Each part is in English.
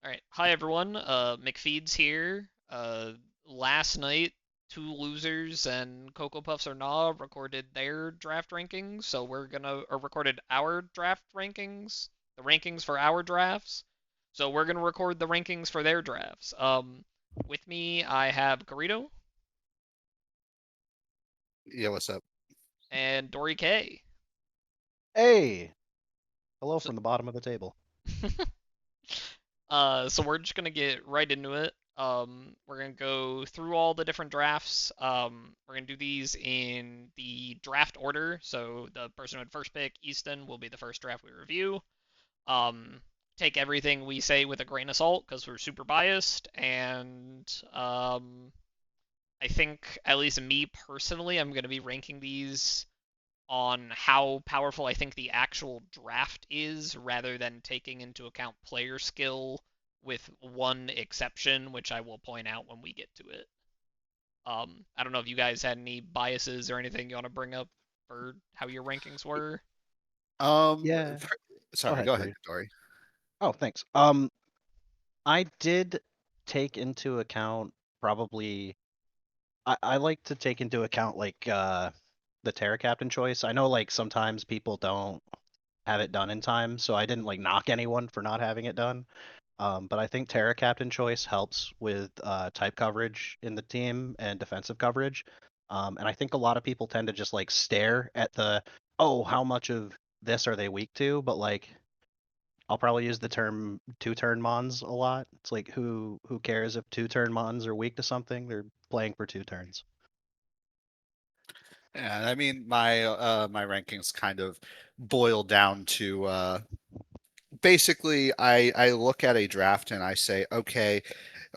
All right. Hi, everyone. McFeeds here. Last night, two losers and Cocoa Puffs or Nah recorded their draft rankings, so or recorded our draft rankings, the rankings for our drafts. So we're gonna record the rankings for their drafts. With me, I have Kurido Yeah, what's up? and Dorey K. Hey, hello So, from the bottom of the table. so we're just gonna get right into it. We're gonna go through all the different drafts. We're gonna do these in the draft order. So the person who had first pick, Easton, will be the first draft we review. Um, Take everything we say with a grain of salt because we're super biased. And I think, at least me personally, I'm gonna be ranking these on how powerful I think the actual draft is rather than taking into account player skill, with one exception, which I will point out when we get to it. I don't know if you guys had any biases or anything you want to bring up for how your rankings were. Um, Yeah, fir- go Sorry, ahead, go ahead, Kareem. Dory. Oh, thanks. I did take into account probably. I like to take into account the Terra Captain choice. I know like sometimes people don't have it done in time, so I didn't like knock anyone for not having it done. But I think Terra Captain choice helps with type coverage in the team and defensive coverage. And I think a lot of people tend to just like stare at oh, how much of this are they weak to? But like, I'll probably use the term two-turn mons a lot. It's like who cares if two-turn mons are weak to something? They're playing for 2 turns. Yeah, I mean my rankings kind of boil down to basically I look at a draft and I say, okay,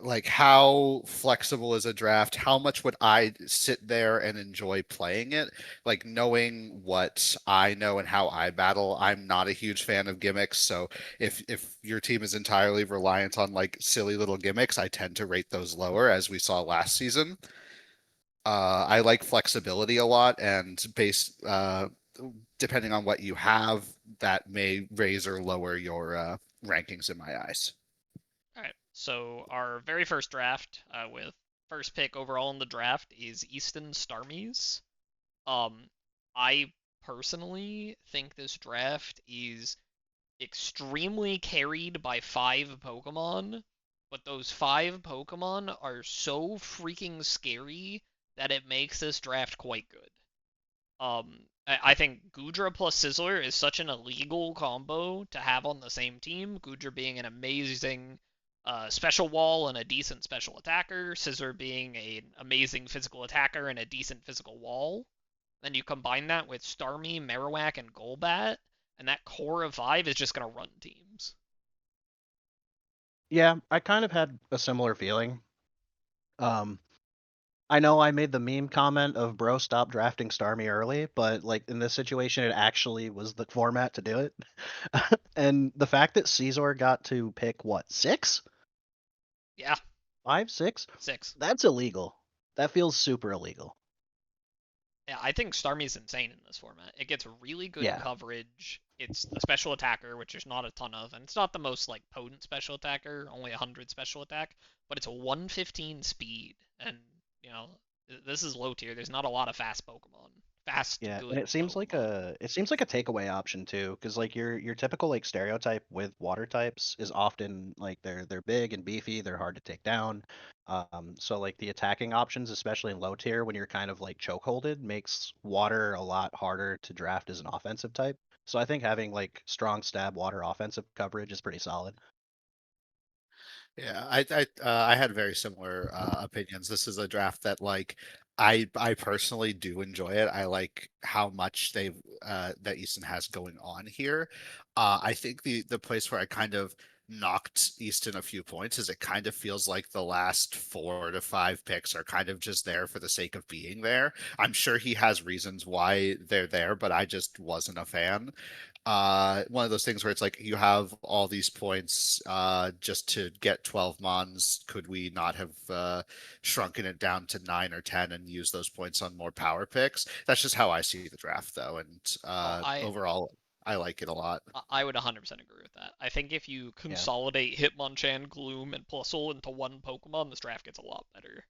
like how flexible is a draft? How much would I sit there and enjoy playing it? Like knowing what I know and how I battle, I'm not a huge fan of gimmicks. So if your team is entirely reliant on like silly little gimmicks, I tend to rate those lower, as we saw last season. I like flexibility a lot, and depending on what you have, that may raise or lower your rankings in my eyes. All right. So our very first draft, with first pick overall in the draft, is Easton Starmies. Um, I personally think this draft is extremely carried by five Pokemon, but those five Pokemon are so freaking scary that it makes this draft quite good. I think Goodra plus Sizzler is such an illegal combo to have on the same team. Goodra being an amazing special wall and a decent special attacker, Sizzler being an amazing physical attacker and a decent physical wall. Then you combine that with Starmie, Marowak, and Golbat, and that core of five is just gonna run teams. Yeah, I kind of had a similar feeling. Um, I know I made the meme comment of bro stop drafting Starmie early, but like in this situation it actually was the format to do it. And the fact that Caesar got to pick what, 6? Yeah, 5, 6? six. That's illegal. That feels super illegal. Yeah, I think Starmie's insane in this format. It gets really good Yeah. coverage. It's a special attacker, which there's not a ton of, and it's not the most like potent special attacker, only 100 special attack, but it's a 115 speed, and you know this is low tier. There's not a lot of fast Pokemon, fast Yeah, and good it seems like Pokemon. a takeaway option too, because like your typical like stereotype with water types is often like they're big and beefy, they're hard to take down. So like the attacking options, especially in low tier, when you're kind of like chokeholded, makes water a lot harder to draft as an offensive type. So I think having like strong stab water offensive coverage is pretty solid. Yeah, I had very similar opinions. This is a draft that like I personally do enjoy it. I like how much that Easton has going on here. I think the place where I kind of knocked Easton a few points is it kind of feels like the last 4 to 5 picks are kind of just there for the sake of being there. I'm sure he has reasons why they're there, but I just wasn't a fan. One of those things where it's like you have all these points just to get 12 mons. Could we not have shrunken it down to 9 or 10 and use those points on more power picks? That's just how I see the draft, though. And Well, I overall, I like it a lot. I would 100% agree with that. I think if you Yeah. consolidate Hitmonchan, Gloom, and Plusle into one Pokemon, this draft gets a lot better.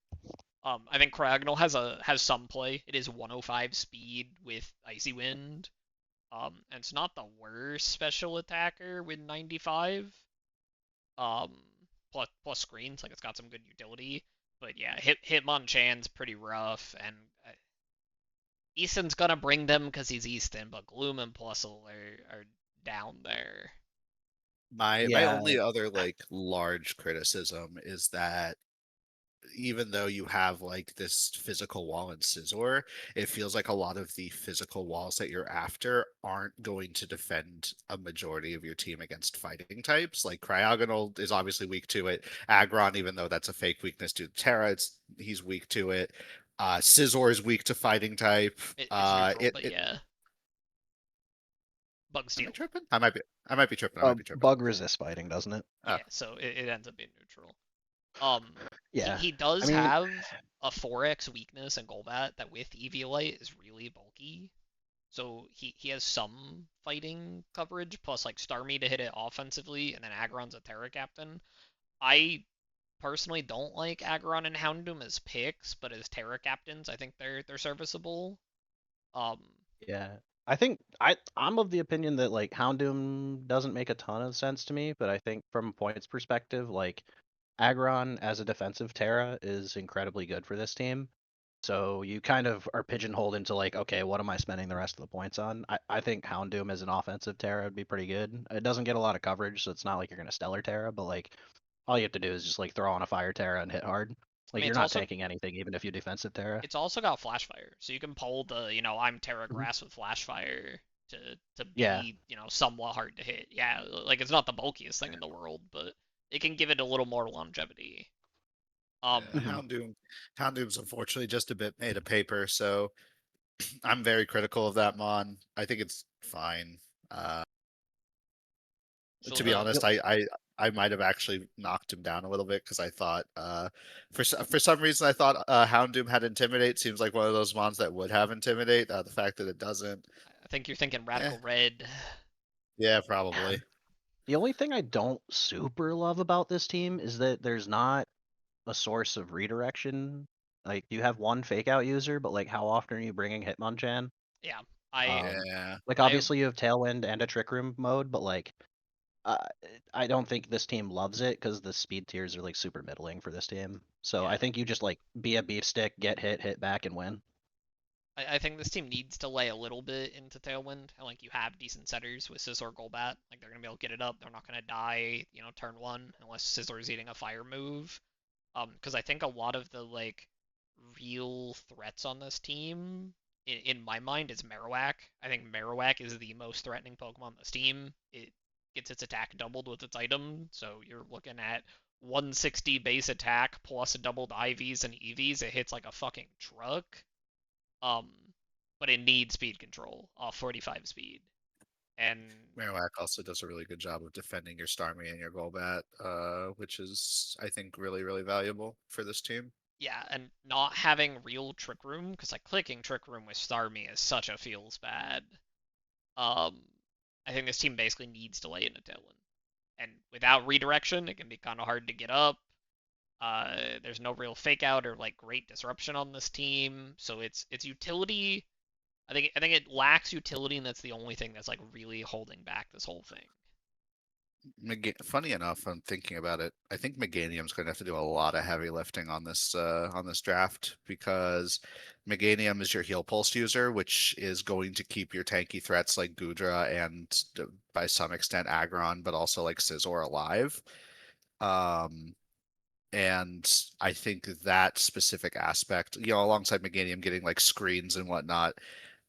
I think Cryogonal has some play. It is 105 speed with Icy Wind. And it's not the worst special attacker with 95. Um, plus screens, like it's got some good utility. But yeah, Hitmonchan's pretty rough, and Easton's gonna bring them because he's Easton, but Gloom and Plusle are down there. My Yeah. only other like large criticism is that even though you have like this physical wall in Scizor, it feels like a lot of the physical walls that you're after aren't going to defend a majority of your team against fighting types. Like Cryogonal is obviously weak to it. Aggron, even though that's a fake weakness due to Terra, he's weak to it. Scizor is weak to fighting type. It's neutral, It, but it yeah, Bug am I Steel. tripping? I might be tripping. I might be tripping. Bug resist fighting, doesn't it? Oh, Yeah, so it ends up being neutral. Um, he Yeah. he I does mean, have a 4x weakness in Golbat that with Eviolite is really bulky. So he has some fighting coverage, plus like Starmie to hit it offensively, and then Aggron's a Terra Captain. I personally don't like Aggron and Houndoom as picks, but as Terra Captains, I think they're serviceable. Um, yeah. I think I'm of the opinion that like Houndoom doesn't make a ton of sense to me, but I think from a points perspective, like Aggron as a defensive Terra is incredibly good for this team. So you kind of are pigeonholed into like, okay, what am I spending the rest of the points on? I think Houndoom as an offensive Terra would be pretty good. It doesn't get a lot of coverage, so it's not like you're gonna stellar Terra, but like all you have to do is just like throw on a fire Terra and hit hard. I Like mean, you're not tanking anything, even if you defensive Terra. it's also got Flash Fire, so you can pull the I'm Terra Mhm. Grass with Flash Fire to Yeah. be somewhat hard to hit. Yeah, like it's not the bulkiest thing in the world, but it can give it a little more longevity. yeah, Mhm. Houndoom's unfortunately just a bit made of paper, so I'm very critical of that mon. I think it's fine. Uh, So to be honest, Yep. I might have actually knocked him down a little bit because I thought for some reason I thought Houndoom had Intimidate. Seems like one of those mons that would have Intimidate. The fact that it doesn't, I think you're thinking eh, Radical Red. yeah, probably. The only thing I don't super love about this team is that there's not a source of redirection. Like you have one fake out user, but like how often are you bringing Hitmonchan? Yeah, I Um, Yeah, like I obviously you have Tailwind and a Trick Room mode, but like uh, I don't think this team loves it because the speed tiers are like super middling for this team. So I yeah think you just like be a beef stick, get hit, hit back, and win. I think this team needs to lay a little bit into Tailwind, and like you have decent setters with Scizor Golbat, like they're gonna be able to get it up. They're not gonna die, turn one unless Scizor's eating a fire move. Because I think a lot of the like real threats on this team, in my mind, is Marowak. I think Marowak is the most threatening Pokemon on this team. It gets its attack doubled with its item, so you're looking at 160 base attack plus doubled IVs and EVs. It hits like a fucking truck. Um, but it needs speed control off 45 speed, and Marowak also does a really good job of defending your Starmie and your Golbat, which is I think really valuable for this team. yeah, and not having real Trick Room, because like clicking Trick Room with Starmie is such a feels bad. Um, I think this team basically needs to lay into Tailwind, and without redirection, it can be kind of hard to get up. There's no real fake out or like great disruption on this team, so it's utility. I think it lacks utility, and that's the only thing that's like really holding back this whole thing. Funny enough, I'm thinking about it. I think Meganium's going to have to do a lot of heavy lifting on this draft because Meganium is your heal pulse user, which is going to keep your tanky threats like Gudra and by some extent Aggron, but also like Scizor alive. Um, and I think that specific aspect, alongside Meganium getting like screens and whatnot,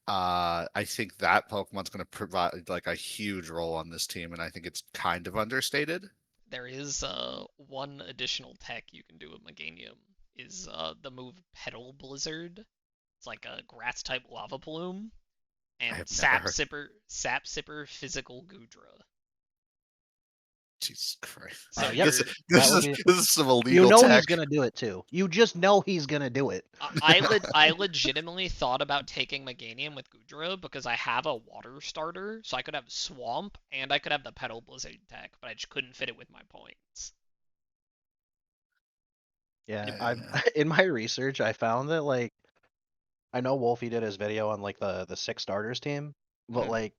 I think that Pokemon's going to provide like a huge role on this team, and I think it's kind of understated. There is one additional tech you can do with Meganium is the move Petal Blizzard. It's like a grass type lava plume I and have never heard. Sap Sipper Physical Gudra. Jesus Christ. So Yep. This, you're this would is be. this is some illegal You know tech. he's gonna do it too. You just know he's gonna do it. I legitimately thought about taking Meganium with Goodra because I have a water starter, so I could have Swamp and I could have the Petal Blizzard tech, but I just couldn't fit it with my points. Yeah, I Yeah. in my research I found that like I know Wolfie did his video on like the 6 starters team, but Mhm. like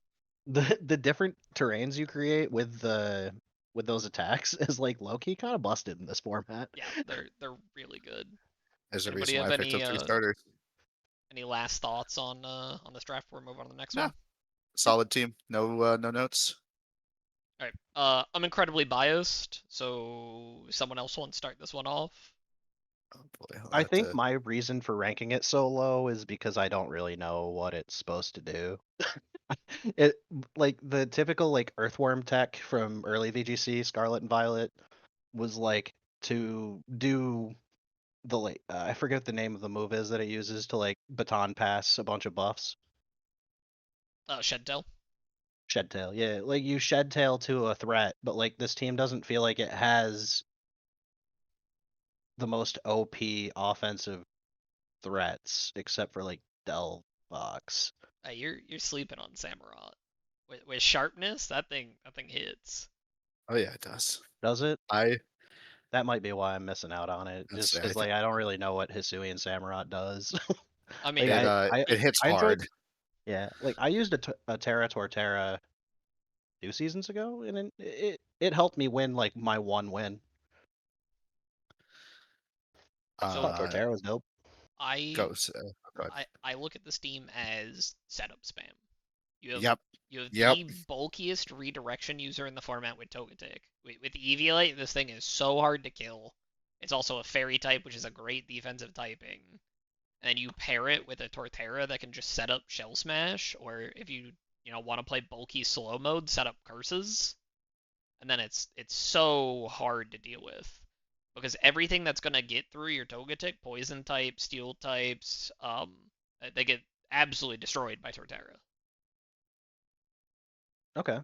the different terrains you create with those attacks is like low key kind of busted in this format. Yeah, they're really good. There's a Anybody reason why have I picked up 3 starters. any best thoughts on this draft before we move on to the next No, one? solid team. No notes. All right. I'm incredibly biased, so someone else want to start this one off. Oh boy, I'll I have think to. my reason for ranking it so low is because I don't really know what it's supposed to do. It like the typical like earthworm tech from early VGC, Scarlet and Violet, was like to do the like I forget the name of the move is that it uses to like baton pass a bunch of buffs. Shedtail. Shed tail, yeah, like you shed tail to a threat, but like this team doesn't feel like it has the most OP offensive threats except for like Delphox. You're sleeping on Samurott. With sharpness, that thing hits. Oh yeah, it does. Does it? I That might be why I'm missing out on it. let's Just say I because think like I don't really know what Hisuian Samurott does. I like mean, it hits I enjoyed. hard. Yeah, like I used a Terra Torterra 2 seasons ago, and it helped me win like my one win. so Thought Uh, Torterra was dope. I goes. Go ahead. I look at this team as setup spam. You have Yep. you have Yep. the bulkiest redirection user in the format with Togetic. With Eviolite, this thing is so hard to kill. It's also a fairy type, which is a great defensive typing. And then you pair it with a Torterra that can just set up Shell Smash, or if you want to play bulky slow mode, set up Curses. And then it's so hard to deal with because everything that's gonna get through your Togetic, poison type, steel types, they get absolutely destroyed by Torterra. Okay.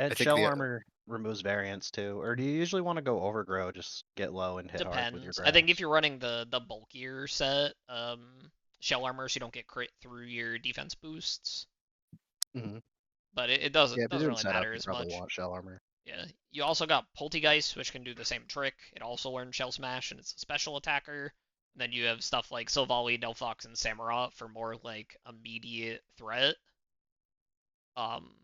I And think shell the armor removes variance too, or do you usually want to go overgrow, just get low and hit hard with your Depends. I think if grass? you're running the bulkier set, shell armor, so you don't get crit through your defense boosts. Hmm. But it Yeah, doesn't if you're doesn't doing really setup, matter you as probably much. want shell armor. Yeah. You also got Poltegeist, which can do the same trick. It also learns Shell Smash, and it's a special attacker. And then you have stuff like Silvally, Delphox, and Samurott for more like immediate threat. Um,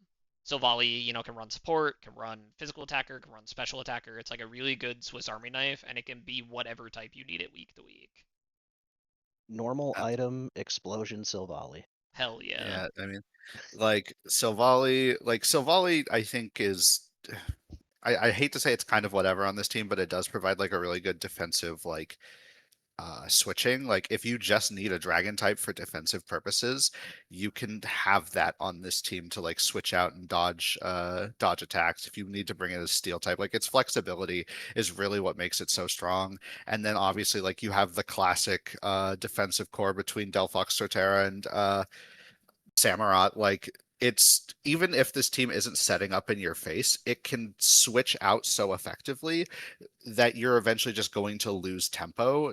Silvally, can run support, can run physical attacker, can run special attacker. It's like a really good Swiss Army knife, and it can be whatever type you need it week to week. Normal uh, item explosion Silvally. Hell yeah. yeah. I mean, like Silvally, I think is. I hate to say it's kind of whatever on this team, but it does provide like a really good defensive like switching. Like if you just need a dragon type for defensive purposes, you can have that on this team to like switch out and dodge attacks. If you need to bring in a steel type, like its flexibility is really what makes it so strong. And then obviously like you have the classic defensive core between Delphox, Torterra, and Samurott. Like it's even if this team isn't setting up in your face, it can switch out so effectively that you're eventually just going to lose tempo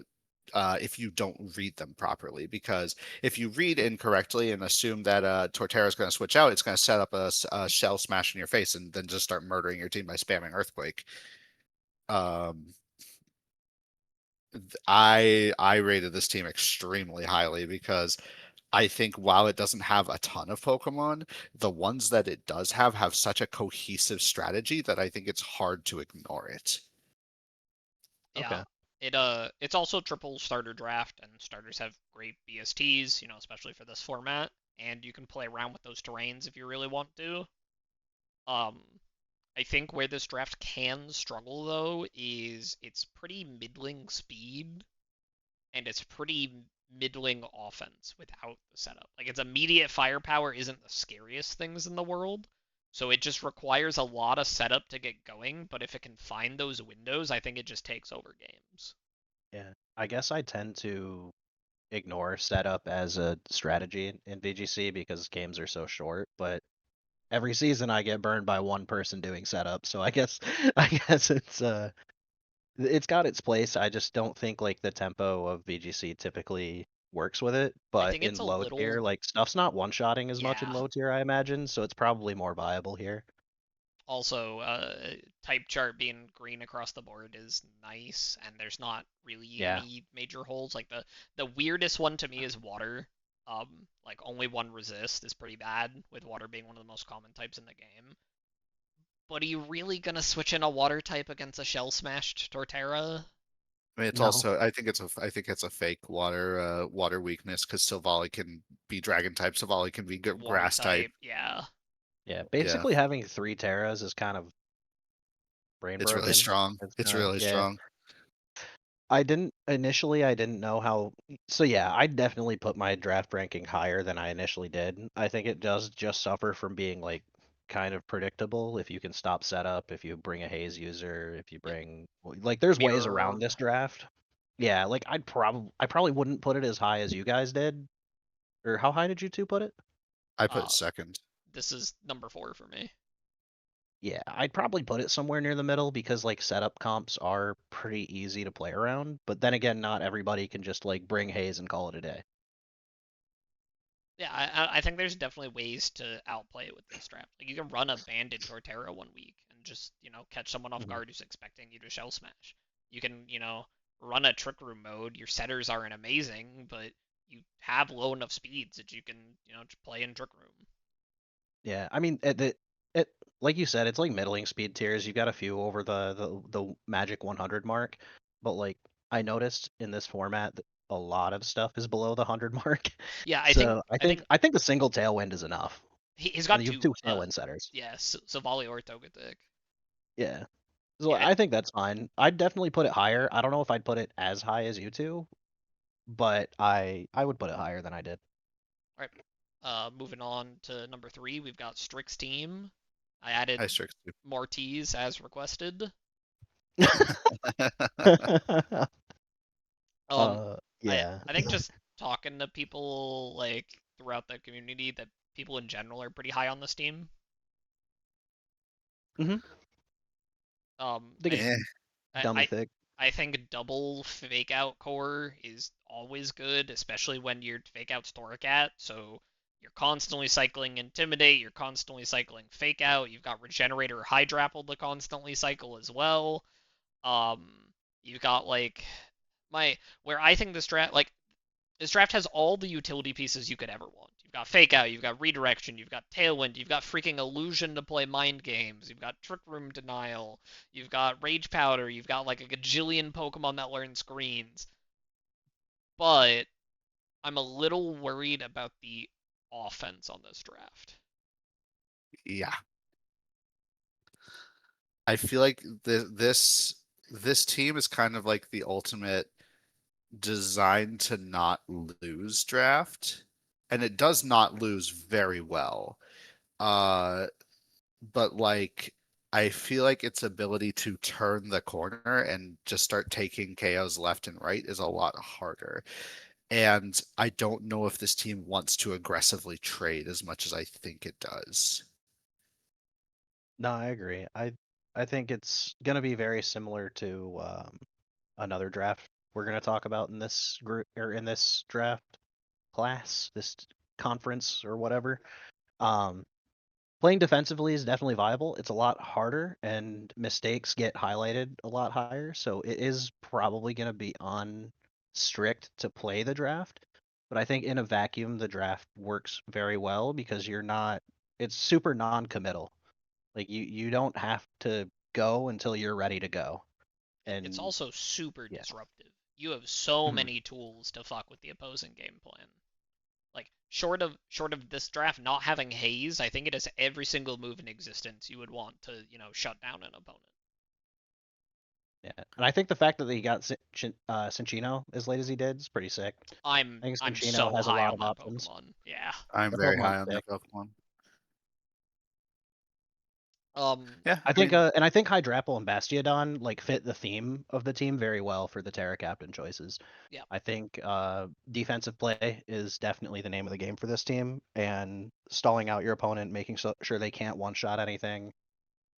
if you don't read them properly. Because if you read incorrectly and assume that Torterra is going to switch out, it's going to set up a shell smash in your face and then just start murdering your team by spamming Earthquake. Um, I rated this team extremely highly because I think while it doesn't have a ton of Pokemon, the ones that it does have such a cohesive strategy that I think it's hard to ignore it. Yeah. Okay. It's also triple starter draft, and starters have great BSTs, especially for this format. And you can play around with those terrains if you really want to. Um, I think where this draft can struggle though is it's pretty middling speed and it's pretty middling offense without the setup. Like its immediate firepower isn't the scariest things in the world, so it just requires a lot of setup to get going, but if it can find those windows, I think it just takes over games. Yeah. I guess I tend to ignore setup as a strategy in VGC because games are so short, but every season I get burned by one person doing setup. So I guess it's got its place. I just don't think like the tempo of VGC typically works with it. I But think in it's a low tier, little, like stuff's not one-shotting as much in yeah. low tier, I imagine. So it's probably more viable here. Also, type chart being green across the board is nice, and there's not really Yeah. any major holes. Like the weirdest one to me is water. Like only one resist is pretty bad, with water being one of the most common types in the game. But are you really gonna switch in a water type against a shell smashed Torterra? I mean, it's No. also I think it's a fake water weakness because Silvally can be dragon type, Silvally can be Water grass type. type, yeah. Yeah. Yeah, Basically having 3 Terras is kind of brain it's really broken. strong. It's It's really yeah. strong. I didn't know how. So yeah, I definitely put my draft ranking higher than I initially did. I think it does just suffer from being like kind of predictable. If you can stop setup, if you bring a haze user, if you Yep. bring like, there's ways around Mirrored. this draft. Yeah, like I probably wouldn't put it as high as you guys did. Or how high did you two put it? I put Uh, second. this is number 4 for me. Yeah, I'd probably put it somewhere near the middle because like setup comps are pretty easy to play around. But then again, not everybody can just like bring haze and call it a day. Yeah, I think there's definitely ways to outplay it with this draft. Like you can run a banded Torterra 1 week and just, catch someone off Mhm. guard who's expecting you to shell smash. You can, run a trick room mode. Your setters aren't amazing, but you have low enough speeds that you can, just play in trick room. Yeah, I mean, it like you said, it's like middling speed tiers. You've got a few over the magic 100 mark, but like I noticed in this format that a lot of stuff is below the 100 mark. Yeah, I think So I I think think I think the single tailwind is enough. he's And got you have two. 2 tailwind setters. Yeah, Savali or Togetic. Yeah, so Yeah, I think that's fine. I'd definitely put it higher. I don't know if I'd put it as high as you two, but I would put it higher than I did. all right. Moving on to number 3, we've got Strix team. I added I strict. more T's as requested. Um, I Yeah. I think just talking to people like throughout the community that people in general are pretty high on this team. Hmm. I think it's Eh, I dummy I, thick. I think double fake out core is always good, especially when you're fake out Storacat. So you're constantly cycling Intimidate, you're constantly cycling fake out. You've got Regenerator or Hydrapple to constantly cycle as well. Um, you've got like my where I think this draft has all the utility pieces you could ever want. You've got Fake Out, you've got Redirection, you've got Tailwind, you've got freaking Illusion to play mind games, you've got Trick Room Denial, you've got Rage Powder, you've got like a gajillion Pokemon that learn screens. But I'm a little worried about the offense on this draft. yeah. I feel like this team is kind of like the ultimate designed to not lose draft, and it does not lose very well. Uh, but like I feel like its ability to turn the corner and just start taking KOs left and right is a lot harder. And I don't know if this team wants to aggressively trade as much as I think it does. No, I agree. I think it's gonna be very similar to another draft we're gonna talk about in this group or in this draft class, this conference or whatever. Um, Playing defensively is definitely viable. It's a lot harder, and mistakes get highlighted a lot higher. So it is probably gonna be on strict to play the draft. But I think in a vacuum, the draft works very well because you're not. It's super non-committal. Like you don't have to go until you're ready to go. It's And also super yeah. disruptive. You have so Mhm. many tools to fuck with the opposing game plan. Like short of this draft not having haze, I think it has every single move in existence you would want to, shut down an opponent. Yeah. And I think the fact that he got Cinchino as late as he did is pretty sick. I'm I think I'm Cinchino so has a high lot on of that options. Pokemon. Yeah. I'm The very Pokemon's high on sick. that Pokemon. Yeah, I think, agreed. and I think Hydrapple and Bastiodon like fit the theme of the team very well for the Terra Captain choices. Yeah. I think defensive play is definitely the name of the game for this team, and stalling out your opponent, making sure they can't one shot anything.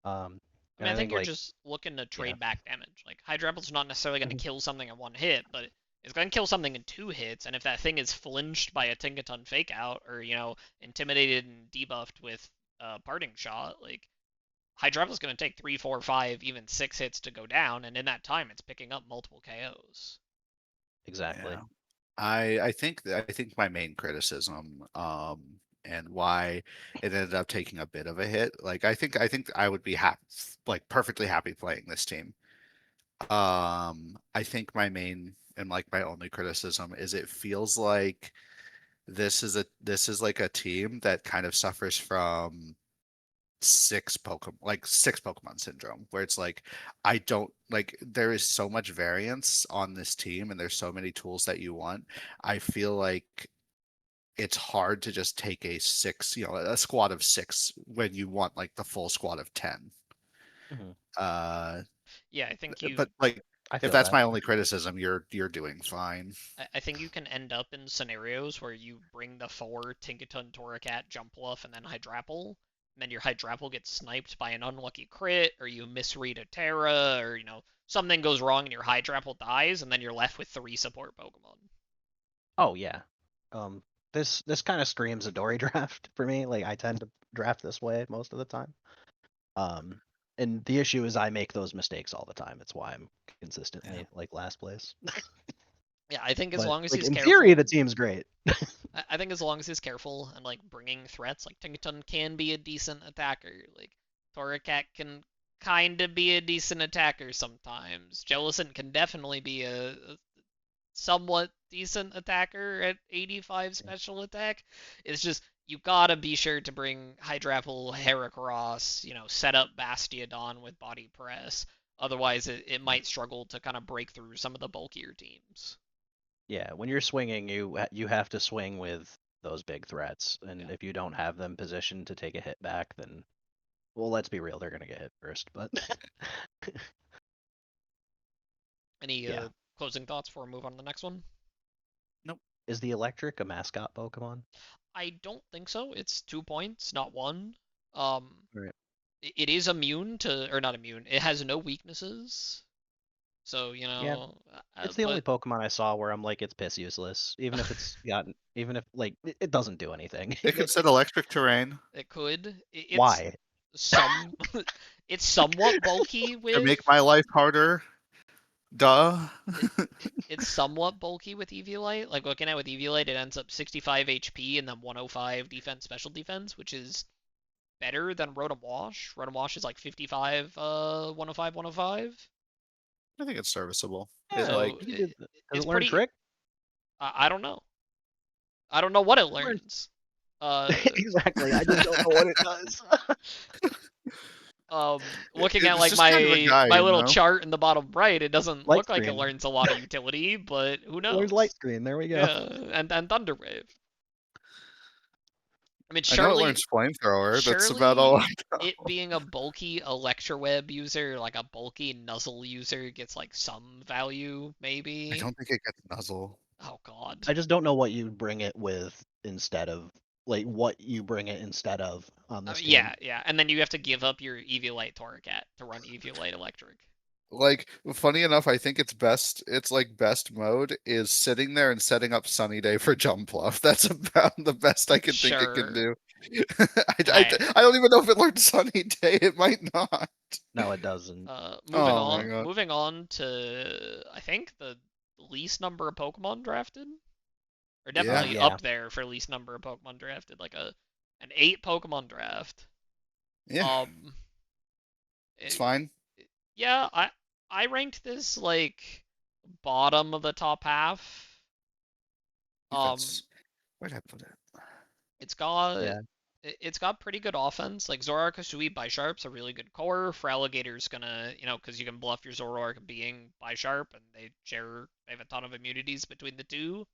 I And mean, I I think think you're like just looking to yeah, trade back damage. Like, Hydrapple's not necessarily going to Mhm. kill something in one hit, but it's going to kill something in 2 hits, and if that thing is flinched by a Tinkaton fake out, or, intimidated and debuffed with parting shot, like, Hydrapple's going to take 3, 4, 5, even 6 hits to go down, and in that time, it's picking up multiple KOs. exactly. Yeah. I think my main criticism, and why it ended up taking a bit of a hit, like I think I would be happy, like perfectly happy playing this team. I think my main and like my only criticism is it feels like this is like a team that kind of suffers from six Pokemon syndrome, where it's like I don't like there is so much variance on this team and there's so many tools that you want. I feel like it's hard to just take a squad of six when you want like the full squad of 10. Mhm. Uh, Yeah, I think but like I if feel that's that. my only criticism, you're doing fine. I think you can end up in scenarios where you bring the 4 Tinkaton, Torracat, Jumpluff, and then Hydrapple, and then your Hydrapple gets sniped by an unlucky crit, or you misread a Terra, or, something goes wrong and your Hydrapple dies, and then you're left with 3 support Pokemon. Oh yeah. Um, this kind of screams a Dory draft for me. Like I tend to draft this way most of the time. Um, and the issue is I make those mistakes all the time. It's why I'm Yeah. consistently like last place. Yeah, I think as But long as like he's in theory, the careful, team's great. I think as long as he's careful and like bringing threats, like Tinkaton can be a decent attacker. Like Torracat can kind of be a decent attacker sometimes. Jellicent can definitely be a somewhat decent attacker at 85 special attack. It's just you gotta be sure to bring Hydrapple, Heracross, set up Bastiodon with body press. Otherwise, it might struggle to kind of break through some of the bulkier teams. Yeah, when you're swinging, you have to swing with those big threats, Yeah. and if you don't have them positioned to take a hit back, then well, let's be real, they're gonna get hit first. But Any yeah, closing thoughts before we move on to the next one? Nope. is the electric a mascot Pokemon? I don't think so. It's 2 points, not one. Um, Right. it is immune to, or not immune. It has no weaknesses. So, Yeah, it's the only but Pokemon I saw where I'm like, it's piss useless. Even if like it doesn't do anything. It could set electric terrain it could. It's Why? some. It's somewhat bulky to with. make my life harder. Duh. It, it's somewhat bulky with Eviolite. Like looking at with Eviolite, it ends up 65 HP and then 105 defense, special defense, which is better than Rotom Wash. Rotom Wash is like 55, 105, 105. I think it's serviceable. It Yeah, like So you can do. Does it's it learn pretty. Trick? I don't know. I don't know what it It learns learns. Uh, exactly. I just don't know what it does. looking at it's like just kind of a my guy, my little chart in the bottom right, it doesn't Light look like it screen. learns a lot of utility, but who It learns light knows? screen. There we go. Yeah, and Thunder Wave. I mean, I know it surely learns flamethrower. That's about all surely I it know. being a bulky Electroweb user, like a bulky Nuzzle user, gets like some value, I maybe. don't think it gets nuzzle. Oh God. I just don't know what you bring it with instead of like what you bring it instead of on this team. Yeah, and then you have to give up your Eviolite Torracat to run Eviolite Electric. Like, funny enough, I think it's like best mode is sitting there and setting up Sunny Day for jump bluff. That's about the best I can think it can Sure. do. Alright. I don't even know if it learned Sunny Day. It might not. No, it doesn't. Moving Oh my on. god. Moving on to I think the least number of Pokemon drafted, or Yeah, definitely Yeah. up there for least number of Pokemon drafted, like an 8 Pokemon draft. yeah, Um, it's it- fine. yeah, I ranked this like bottom of the top half. Um, Defense. Where'd I put it? it's got Yeah. it's got pretty good offense. Like Zoroark, Hisui, Bisharp's a really good core. For Alligator's gonna, because you can bluff your Zoroark being Bisharp, and they have a ton of immunities between the two.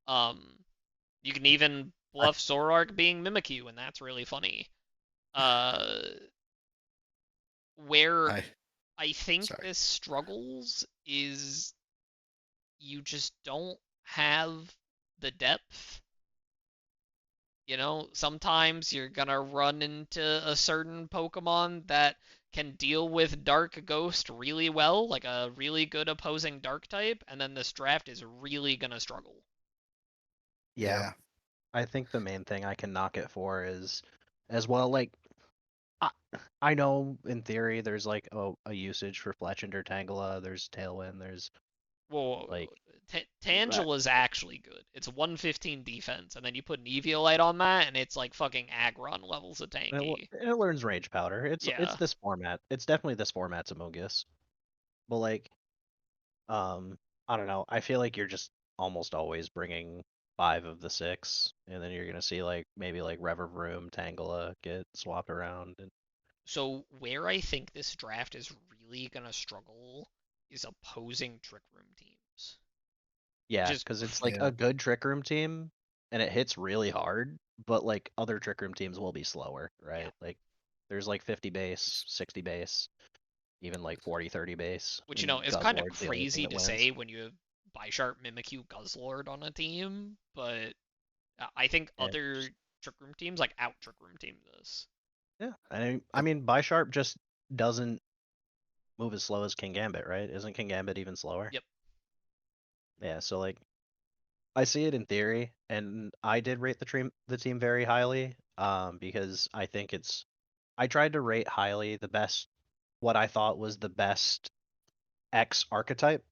Um, you can even I, bluff Zoroark being Mimikyu, and that's really funny. Uh, Where I I think sorry. this struggles is you just don't have the depth. Sometimes you're gonna run into a certain Pokemon that can deal with Dark Ghost really well, like a really good opposing Dark type, and then this draft is really gonna struggle. Yeah, Yeah. I think the main thing I can knock it for is, as well, like I, I know in theory there's like a usage for Fletchinder Tangela, there's Tailwind, there's Well, like that. Tangela's actually good. It's 115 defense, and then you put an Eviolite on that, and it's like fucking Aggron levels of tanky. It learns Rage Powder. It's Yeah. this format. It's definitely this format's Amogus. But like, I don't know. I feel like you're just almost always bringing 5 of the 6, and then you're gonna see like maybe like Revervroom, Tangela get swapped around, and So where I think this draft is really gonna struggle is opposing Trick Room teams, which yeah, is because it's like Yeah. a good Trick Room team, and it hits really hard, but like other Trick Room teams will be slower, yeah. right? Like there's like 50 base, 60 base, even like 40, 30 base, Which and is kind of Guzzlord's the only thing crazy that to wins. say when you have Bisharp, Mimikyu, Guzzlord on a team, but I think Yeah, other just Trick Room teams like out Trick Room team this. yeah. I mean, Bisharp just doesn't move as slow as King Gambit, right? Isn't King Gambit even slower? Yep. Yeah, so like I see it in theory, and I did rate the team very highly, because I think I tried to rate highly the best, what I thought was the best X archetype,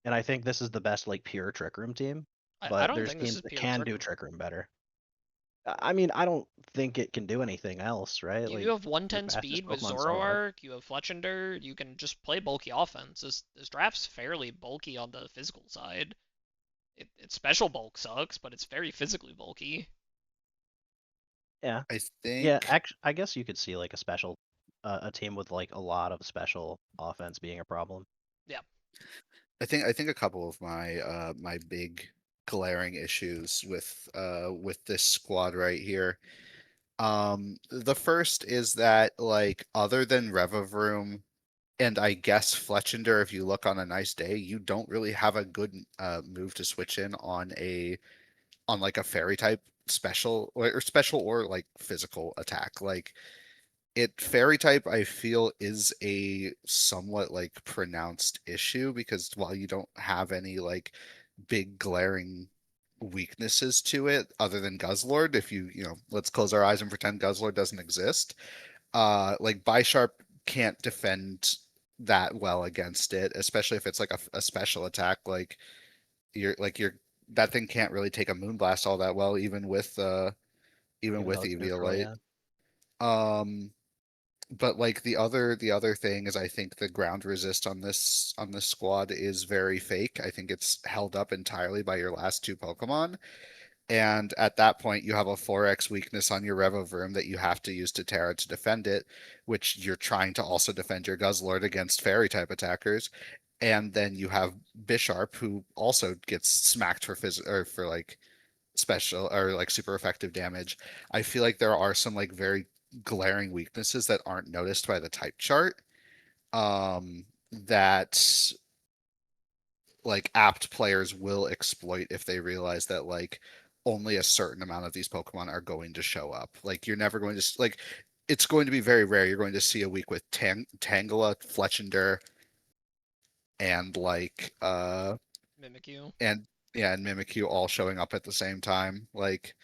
and I think this is the best like pure Trick Room team. I But don't there's think this teams is that pure can Trick do Room. Trick Room better. I mean, I don't think it can do anything else, right? You Like have your 110 fastest speed with Pokemon Zoroark. Zoroark, you have Fletchinder, you can just play bulky offense. This draft's fairly bulky on the physical side. Its special bulk sucks, but it's very physically bulky. Yeah, I yeah. think Actually, I guess you could see like a team with like a lot of special offense being a problem. Yeah. I think a couple of my big glaring issues with this squad right here. The first is that like other than Revavroom and I guess Fletchinder, if you look on a nice day, you don't really have a good move to switch in on like a fairy type special or like physical attack. Like it fairy type I feel is a somewhat like pronounced issue because while you don't have any like big glaring weaknesses to it other than Guzzlord, if let's close our eyes and pretend Guzzlord doesn't exist, like Bisharp can't defend that well against it, especially if it's like a special attack. Like you're that thing can't really take a Moonblast all that well, even Even with though it's neutral, Eviolite. yeah. Um, but like the other thing is I think the ground resist on this squad is very fake. I think it's held up entirely by your last two Pokemon. And at that point, you have a 4x weakness on your Revovirm that you have to use to Terra to defend it, which you're trying to also defend your Guzzlord against Fairy type attackers. And then you have Bisharp, who also gets smacked or for like special or like super effective damage. I feel like there are some like very glaring weaknesses that aren't noticed by the type chart. That like apt players will exploit if they realize that like only a certain amount of these Pokemon are going to show up. Like you're never going to like it's going to be very rare. You're going to see a week with Tangela, Fletchinder, and Mimikyu. and yeah, and Mimikyu all showing up at the same time. Like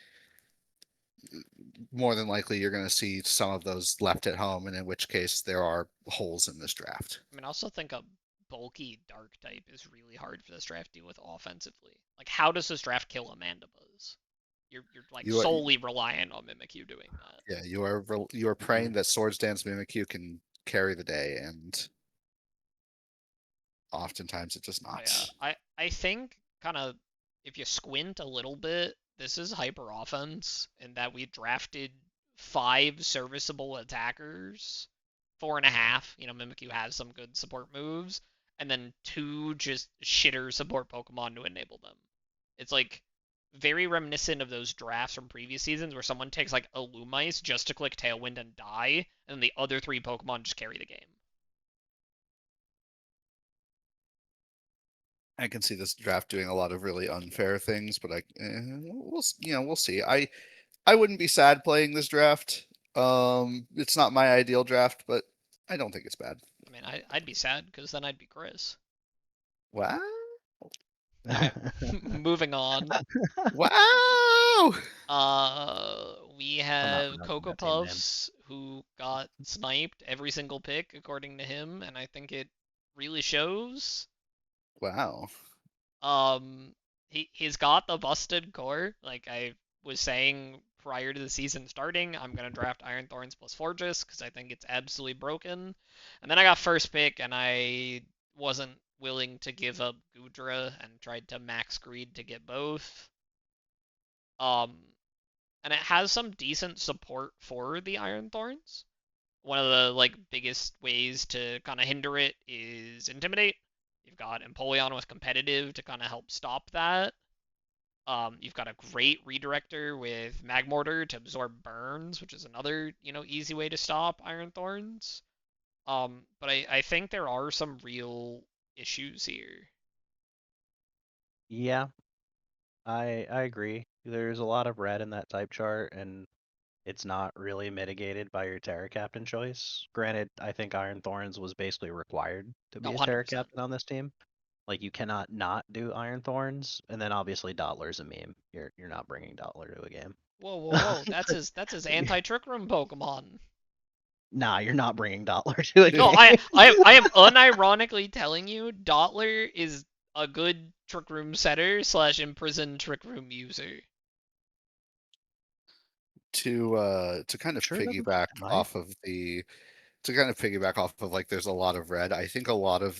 more than likely you're going to see some of those left at home, and in which case there are holes in this draft. I also think a bulky dark type is really hard for this draft to deal with offensively. Like, how does this draft kill a Mandibuzz? You're like You are solely reliant on Mimikyu doing that. yeah, you are Mhm. praying that Swords Dance Mimikyu can carry the day, and oftentimes it does Yeah, not. I think kind of if you squint a little bit, this is hyper offense in that we drafted 5 serviceable attackers, 4.5. Mimikyu has some good support moves, and then 2 just shitter support Pokemon to enable them. It's like very reminiscent of those drafts from previous seasons where someone takes like a Lumice just to click Tailwind and die, and then the other 3 Pokemon just carry the game. I can see this draft doing a lot of really unfair things, but we'll see. I wouldn't be sad playing this draft. It's not my ideal draft, but I don't think it's bad. I mean, I'd be sad because then I'd be Chris. Wow. Okay, moving on. Wow. We not have pronouncing Cocoa that team name. Puffs who got sniped every single pick according to him, and I think it really shows. Wow. He's got the busted core. Like I was saying prior to the season starting, I'm gonna draft Iron Thorns plus Fortress because I think it's absolutely broken. And then I got first pick, and I wasn't willing to give up Goodra and tried to max greed to get both. And it has some decent support for the Iron Thorns. One of the like biggest ways to kind of hinder it is Intimidate. You've got Empoleon with Competitive to kind of help stop that. You've got a great redirector with Magmortar to absorb burns, which is another, easy way to stop Iron Thorns. But I think there are some real issues here. Yeah, I agree. There's a lot of red in that type chart, and it's not really mitigated by your Terra Captain choice. Granted, I think Iron Thorns was basically required to No, be a Terra 100%. Captain on this team. Like you cannot not do Iron Thorns, and then obviously Dottler's a meme. You're not bringing Dottler to a game. Whoa, whoa, whoa! That's his anti-trick room Pokemon. Nah, you're not bringing Dottler to a No, game. I am unironically telling you, Dottler is a good trick room setter / imprisoned trick room user. To kind of Sure doesn't piggyback sound right. off of like there's a lot of red. I think a lot of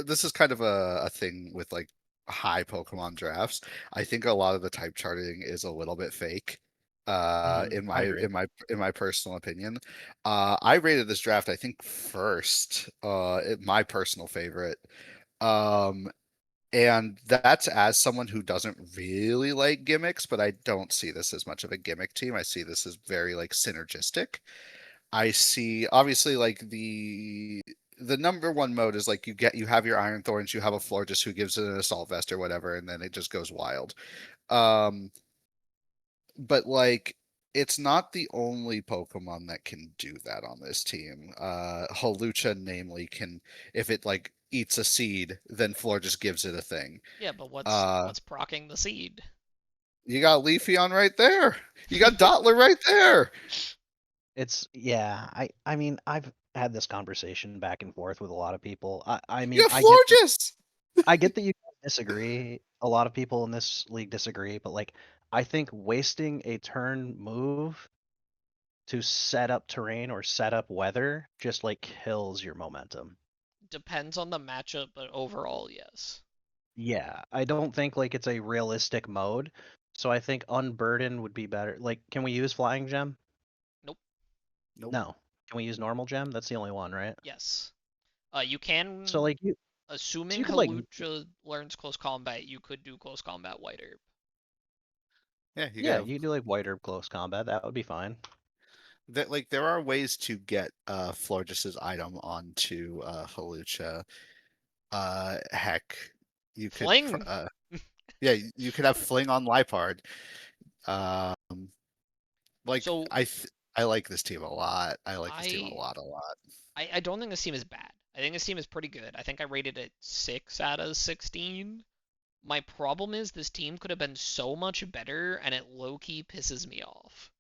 this is kind of a thing with like high Pokemon drafts. I think a lot of the type charting is a little bit fake. In I my agree. in my personal opinion. I rated this draft I think first, my personal favorite. Um and that's as someone who doesn't really like gimmicks, but I don't see this as much of a gimmick team. I see this as very like synergistic. I see obviously like the number one mode is like you have your Iron Thorns, you have a Florges who gives it an assault vest or whatever, and then it just goes wild. Um, but like it's not the only Pokemon that can do that on this team. Holucha, namely, can if it like eats a seed, then Florges gives it a thing. Yeah, but what's Uh, what's procking the seed? you got Leafeon right there. You got Dottler right there. I mean I've had this conversation back and forth with a lot of people. I You mean got Florges. I get that you guys disagree. A lot of people in this league disagree, but like I think wasting a turn move to set up terrain or set up weather just like kills your momentum. Depends on the matchup, but overall, yes. Yeah, I don't think like it's a realistic mode. So I think Unburden would be better. Like, can we use Flying Gem? Nope. Nope. No. Can we use normal gem? That's the only one, right? Yes. You can, So like you assuming could like Hawlucha learns close combat, you could do close combat White Herb. Yeah, you yeah, got you could do like white herb close combat. That would be fine. that. Like there are ways to get Florges's item onto Hawlucha. Heck, you could Fling. yeah, you could have Fling on Lipard. Like So I like this team a lot. I like this team a I lot, a lot. I don't think this team is bad. I think this team is pretty good. I think I rated it 6 out of 16. My problem is this team could have been so much better, and it low-key pisses me off.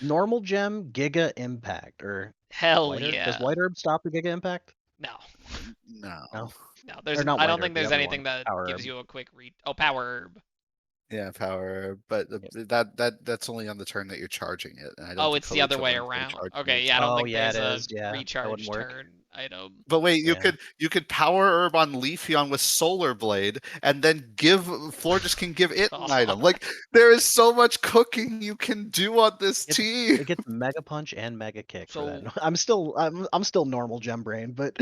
Normal gem, Giga Impact, or Hell white herb. Does yeah. white herb stop the Giga Impact? No. No. No. No, Or not I white don't herb, think the there's other anything one. that Power gives herb. you a quick read. Oh, Power Herb. Yeah, power, but Yep. that's only on the turn that you're charging it, and I don't Oh, think it's the other Hawlucha way learns how to around. charge Okay, moves. yeah, I don't Oh think yeah, there's it a is. Yeah, that recharge wouldn't work. turn. item. But wait, Yeah. you could power herb on Leafeon with Solar Blade, and then give Florges can give it an item. Like there is so much cooking you can do on this team. It gets Mega Punch and Mega Kick for So that. I'm still normal Gem Brain, but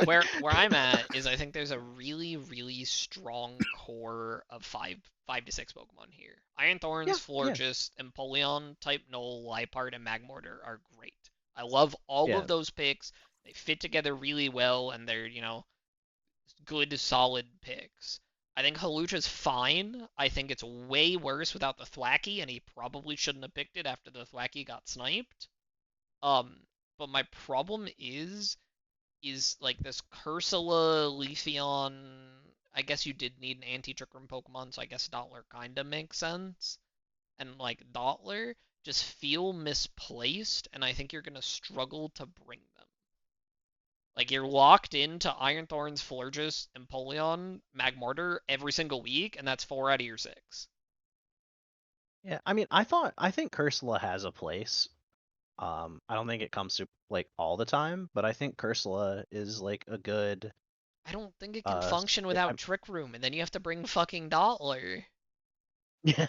where I'm at is I think there's a really strong core of five to six Pokemon here. Iron Thorns, yeah. Florges, Empoleon, Type Null, Liepard, and Magmortar are great. I love all Yeah. of those picks. They fit together really well, and they're good solid picks. I think Halucha's fine. I think it's way worse without the Thwacky, and he probably shouldn't have picked it after the Thwacky got sniped. Um, but my problem is like this Cursula, Leafeon. I guess you did need an anti-trick room Pokemon, so I guess Dottler kinda makes sense. And like Dottler just feel misplaced, and I think you're gonna struggle to bring them. Like you're locked into Iron Thorns, Florges, Empoleon, Magmortar every single week, and that's 4 out of your 6. Yeah, I think Cursula has a place. I don't think it comes to like all the time, but I think Cursula is like a good I don't think it can s- function yeah, without Trick Room, and then you have to bring fucking Dottler. yeah.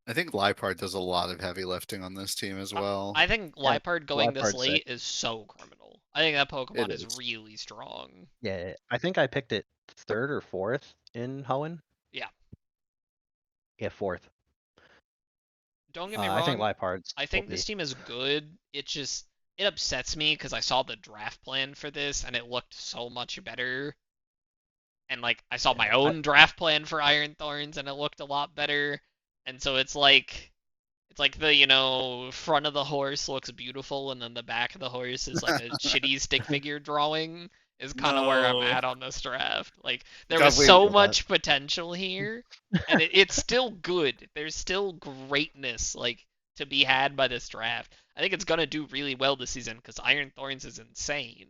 I think Liepard does a lot of heavy lifting on this team as well. I think Yeah, Liepard going this Liepard's late sick. is so criminal. I think that It Pokemon is is. really strong. Yeah, I think I picked it third or fourth in Hoenn. Yeah, Yeah, fourth. don't get me I think wrong. Liepard's I think OP. this team is good. It upsets me because I saw the draft plan for this and it looked so much better. And like I saw my Yeah, own draft plan for Iron Thorns and it looked a lot better. And so it's like the front of the horse looks beautiful and then the back of the horse is like a shitty stick figure drawing is kind of where I'm No. at on this draft. Like there was God, I wait. so feel that. much potential here, and it's still good. There's still greatness like to be had by this draft. I think it's gonna do really well this season because Iron Thorns is insane.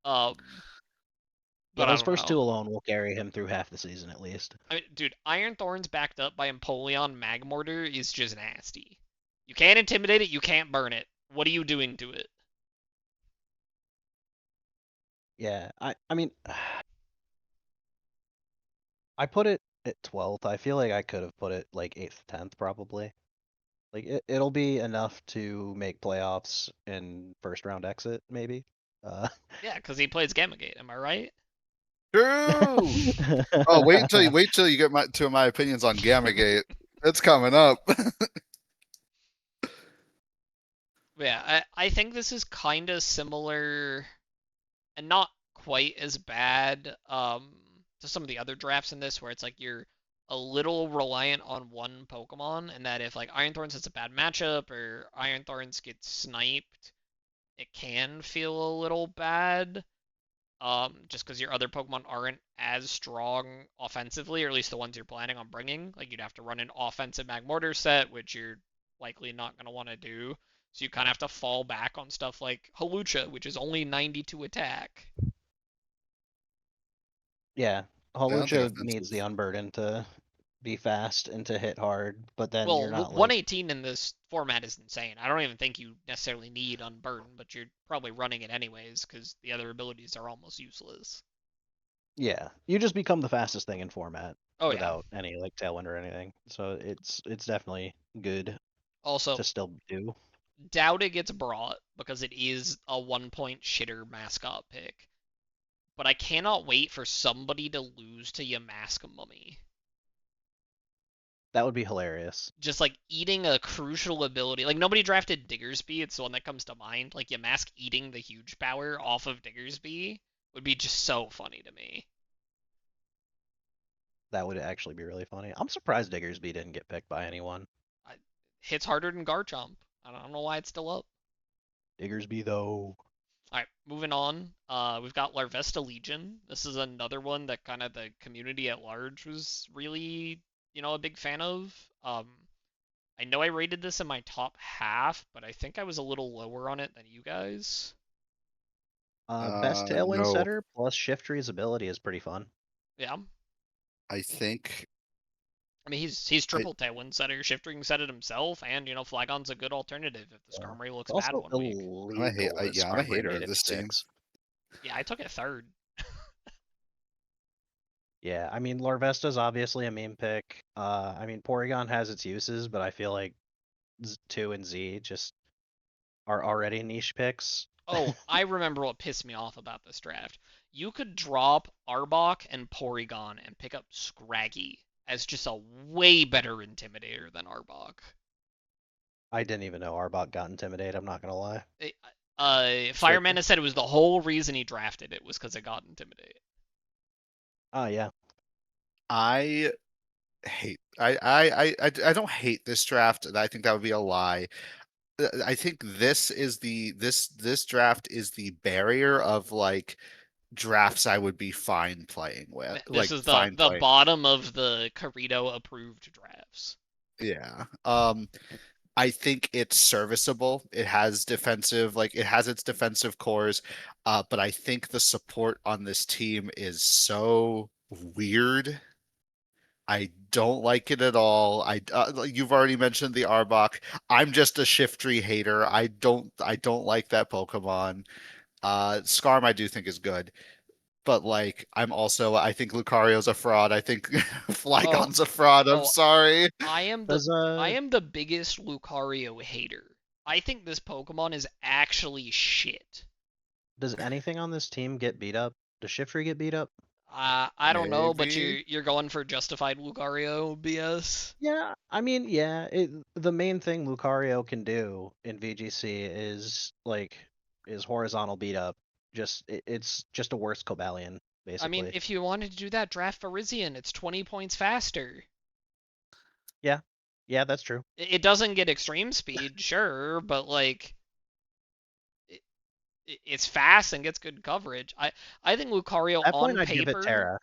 Um, Yeah, but I those don't first know. two alone will carry him through half the season at least. I mean, dude, Iron Thorns backed up by Empoleon Magmortar is just nasty. You can't intimidate it, you can't burn it. What are you doing to it? Yeah, I mean, I put it at 12th. I feel like I could have put it like 8th, 10th probably. Like it'll be enough to make playoffs in first round exit maybe. Uh, Yeah, because he plays Gamagate, am I right? True. Oh, wait till you get to my opinions on Gamagate. It's coming up. Yeah, I think this is kind of similar and not quite as bad to some of the other drafts in this where it's like you're a little reliant on one Pokemon and that if like Iron Thorns hits a bad matchup or Iron Thorns gets sniped, it can feel a little bad. Just because your other Pokemon aren't as strong offensively, or at least the ones you're planning on bringing. Like you'd have to run an offensive Magmortar set, which you're likely not going to want to do. So you kind of have to fall back on stuff like Halucha, which is only 92 attack. yeah, I don't think Hawlucha needs offensive. the Unburden to be fast and to hit hard, but then Well, you're not like 118 in this format is insane. I don't even think you necessarily need Unburden, but you're probably running it anyways because the other abilities are almost useless. yeah, you just become the fastest thing in format Oh yeah. without any like tailwind or anything. So it's definitely good Also, to still do. doubt it gets brought because it is a 1 point shitter mascot pick. But I cannot wait for somebody to lose to Yamask Mummy. That would be hilarious. Just like eating a crucial ability. Like nobody drafted Diggersby, it's the one that comes to mind. Like Yamask eating the huge power off of Diggersby would be just so funny to me. That would actually be really funny. I'm surprised Diggersby didn't get picked by anyone. I, hits harder than Garchomp. I don't know why it's still up. Diggersby though. Alright, moving on. We've got Larvesta Legion. This is another one that kind of the community at large was really, a big fan of. I know I rated this in my top half, but I think I was a little lower on it than you guys. Best tailwind No, setter plus Shiftry's ability is pretty fun. Yeah. I think I mean, he's I, triple Tailwind setter, Shiftering set it himself, and Flagon's a good alternative if the Yeah. Skarmory looks It's bad also one week. illegal as I'm a Skarmory hater made of any this team. picks. Yeah, I took it third. Yeah, I mean Larvesta's obviously a meme pick. I mean Porygon has its uses, but I feel like 2 and Z just are already niche picks. Oh, I remember what pissed me off about this draft. You could drop Arbok and Porygon and pick up Scraggy as just a way better Intimidator than Arbok. I didn't even know Arbok got Intimidate, I'm not gonna lie. Fire Shaker. Menace said it was the whole reason he drafted it was because it got Intimidate. Oh yeah. I I don't hate this draft. I think that would be a lie. I think this draft is the barrier of like drafts I would be fine playing with, This like is fine the playing. bottom of the Kurido approved drafts. Yeah. I think it's serviceable. It has defensive, like it has its defensive cores, but I think the support on this team is so weird. I don't like it at all. You've already mentioned the Arbok. I'm just a Shiftry hater. I don't like that Pokemon. Skarm I do think is good, but like I think Lucario's a fraud. I think Oh, Flygon's a fraud. I'm oh, sorry. I am the Does I am the biggest Lucario hater. I think this Pokemon is actually shit. does anything on this team get beat up? Does Shiftry get beat up? I don't know, but Maybe. you're going for justified Lucario BS. Yeah, I mean, yeah, the main thing Lucario can do in VGC is horizontal beat up. It's just a worse Cobalion, I mean, basically. if you wanted to do that, draft Virizion. It's 20 points faster. Yeah. Yeah, that's true. It doesn't get extreme speed, sure, but like it, it's fast and gets good coverage. I think Lucario At that point on I'd give it paper, Terra.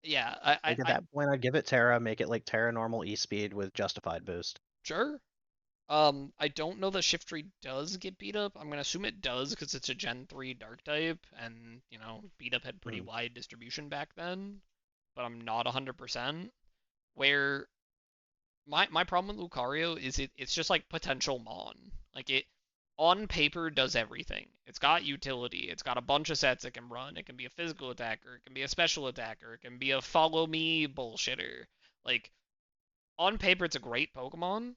yeah, Like at that point I'd give it Terra, make it like Terra normal E speed with justified boost. sure. I don't know that Shiftry does get beat up. I'm gonna assume it does because it's a Gen 3 Dark type, and beat up had pretty Mhm. wide distribution back then. But I'm not 100%. Where my problem with Lucario is it's just like potential Mon. Like it on paper does everything. It's got utility. It's got a bunch of sets it can run. It can be a physical attacker. It can be a special attacker. It can be a follow me bullshitter. Like on paper, it's a great Pokemon,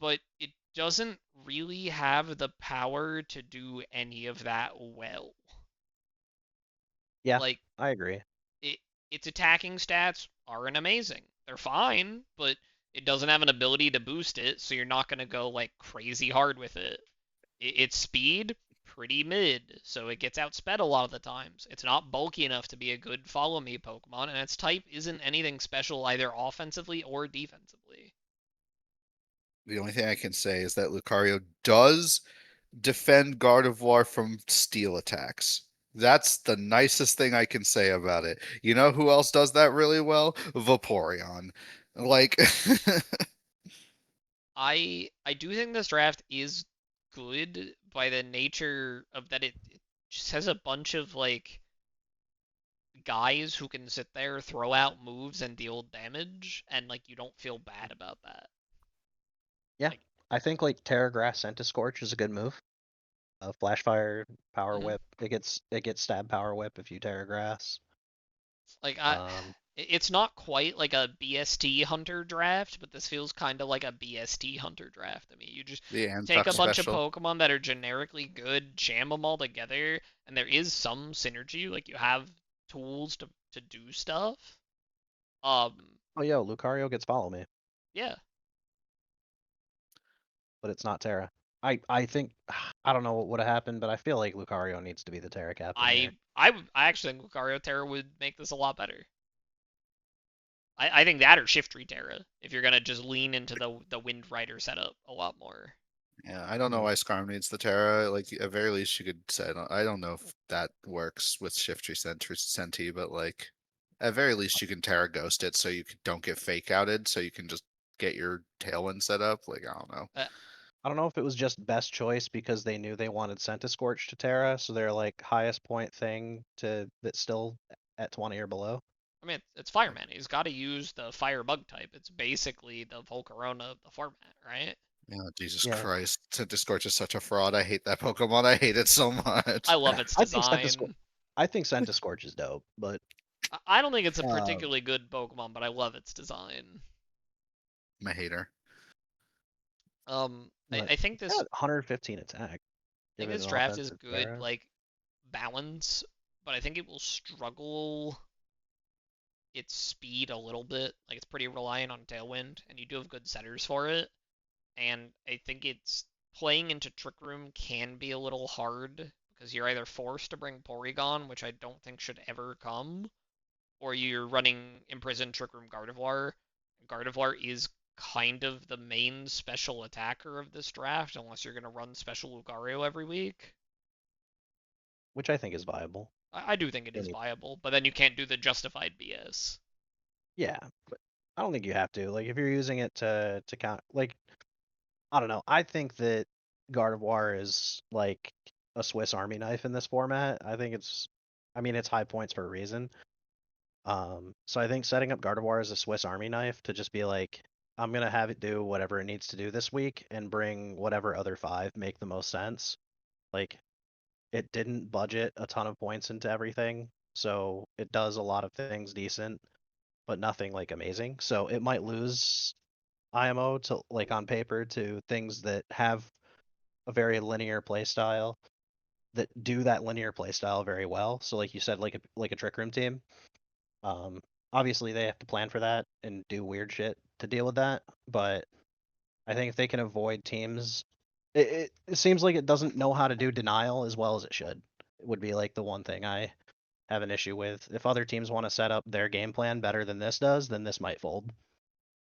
but it doesn't really have the power to do any of that well. Yeah, Like I agree. it, its attacking stats aren't amazing. They're fine, but it doesn't have an ability to boost it, so you're not gonna go like crazy hard with it. Its speed pretty mid, so it gets outsped a lot of the times. It's not bulky enough to be a good follow me Pokemon, and its type isn't anything special either offensively or defensively. The only thing I can say is that Lucario does defend Gardevoir from steel attacks. That's the nicest thing I can say about it. You know who else does that really well? Vaporeon. Like, I do think this draft is good by the nature of that it just has a bunch of like guys who can sit there, throw out moves, and deal damage, and like you don't feel bad about that. Yeah. Like, I think like Terra Grass Scorch is a good move. Flash Fire, Power mhm. Whip. It gets Stab Power Whip if you Terra Grass. like Um, it's not quite like a BST hunter draft, but this feels kind of like a BST hunter draft to me. You just the take Antuck a bunch of special. Pokemon that are generically good, jam them all together, and there is some synergy. Like you have tools to do stuff. Um, oh yo, Lucario gets Follow Me, yeah, but it's not Terra. I think I don't know what would have happened, but I feel like Lucario needs to be the Terra captain here. I actually think Lucario Terra would make this a lot better. I think that or Shiftry Terra if you're gonna just lean into the Wind Rider setup a lot more. Yeah, I don't know Mhm. why Skarm needs the Terra. Like, at very least, you could say, I don't know if that works with Shiftry Senti, but like, at very least, you can Terra Ghost it so you don't get fake outed, so you can just get your Tailwind set up. Like, I don't know. Uh, I don't know if it was just best choice because they knew they wanted Scorch to Terra, so they're like highest point thing to that's still at 20 or below. I mean, it's Fireman. He's got to use the fire bug type. It's basically the Volcarona of the format, right? Oh, Jesus Yeah. Christ. Centiskorch is such a fraud. I hate that Pokemon. I hate it so much. I love its I think design. Centiskorch is dope, but I don't think it's a uh, particularly good Pokemon, but I love its design. I'm a hater. but I think it's this got 115 attack. I Give think it this an draft is offensive good, barrier. like balance, but I think it will struggle its speed a little bit. Like it's pretty reliant on Tailwind, and you do have good setters for it. And I think it's playing into Trick Room can be a little hard because you're either forced to bring Porygon, which I don't think should ever come, or you're running Imprisoned Trick Room Gardevoir. Gardevoir is kind of the main special attacker of this draft, unless you're going to run Special Lucario every week. Which I think is viable. I do think it is viable, but then you can't do the justified BS. Yeah, but I don't think you have to. Like, if you're using it to count, like, I don't know. I think that Gardevoir is like a Swiss Army knife in this format. I mean, it's high points for a reason. So I think setting up Gardevoir as a Swiss Army knife to just be like, I'm gonna have it do whatever it needs to do this week and bring whatever other five make the most sense. Like, it didn't budget a ton of points into everything, so it does a lot of things decent, but nothing like amazing. So it might lose IMO to like on paper to things that have a very linear playstyle that do that linear playstyle very well. So like you said, like a Trick Room team. Um, Obviously they have to plan for that and do weird shit to deal with that. But I think if they can avoid teams, it seems like it doesn't know how to do denial as well as it should. It would be like the one thing I have an issue with. If other teams want to set up their game plan better than this does, then this might fold.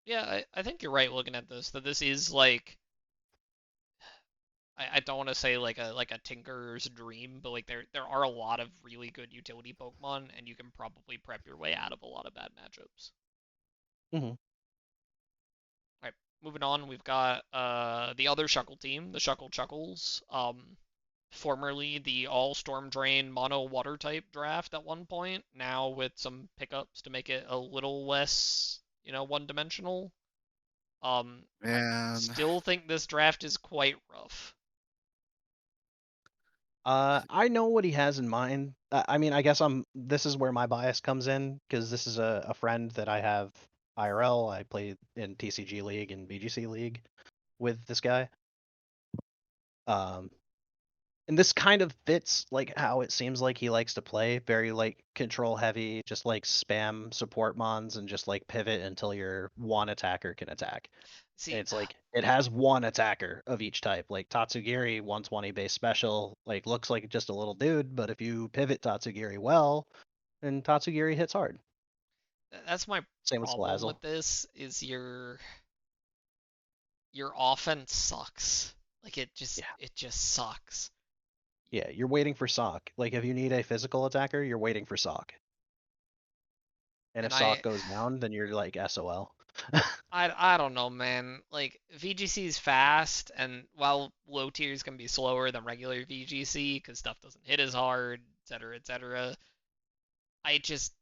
Yeah, I think you're right looking at this, that this is like I don't want to say like a tinker's dream, but like there are a lot of really good utility Pokemon, and you can probably prep your way out of a lot of bad matchups. Mm-hmm. All right, moving on, we've got the other Shuckle team, the Shuckle Chuckles. Formerly the all Storm Drain mono water type draft at one point, now with some pickups to make it a little less, one dimensional. I Man. still think this draft is quite rough. I know what he has in mind. I mean, I guess this is where my bias comes in because this is a friend that I have IRL. I play in TCG League and BGC League with this guy. Um, and this kind of fits like how it seems like he likes to play, very like control heavy, just like spam support mons and just like pivot until your one attacker can attack. And See, it's like it has one attacker of each type. Like Tatsugiri 120 base special, like looks like just a little dude, but if you pivot Tatsugiri well, then Tatsugiri hits hard. that's my Same with problem Salazzle. with this is your offense sucks. Like Yeah. it just sucks. Yeah, you're waiting for Sock. Like if you need a physical attacker, you're waiting for Sock. And And if Sock goes down, then you're like SOL. I don't know, man. Like VGC is fast, and while low tiers can be slower than regular VGC because stuff doesn't hit as hard, etc., etc. I just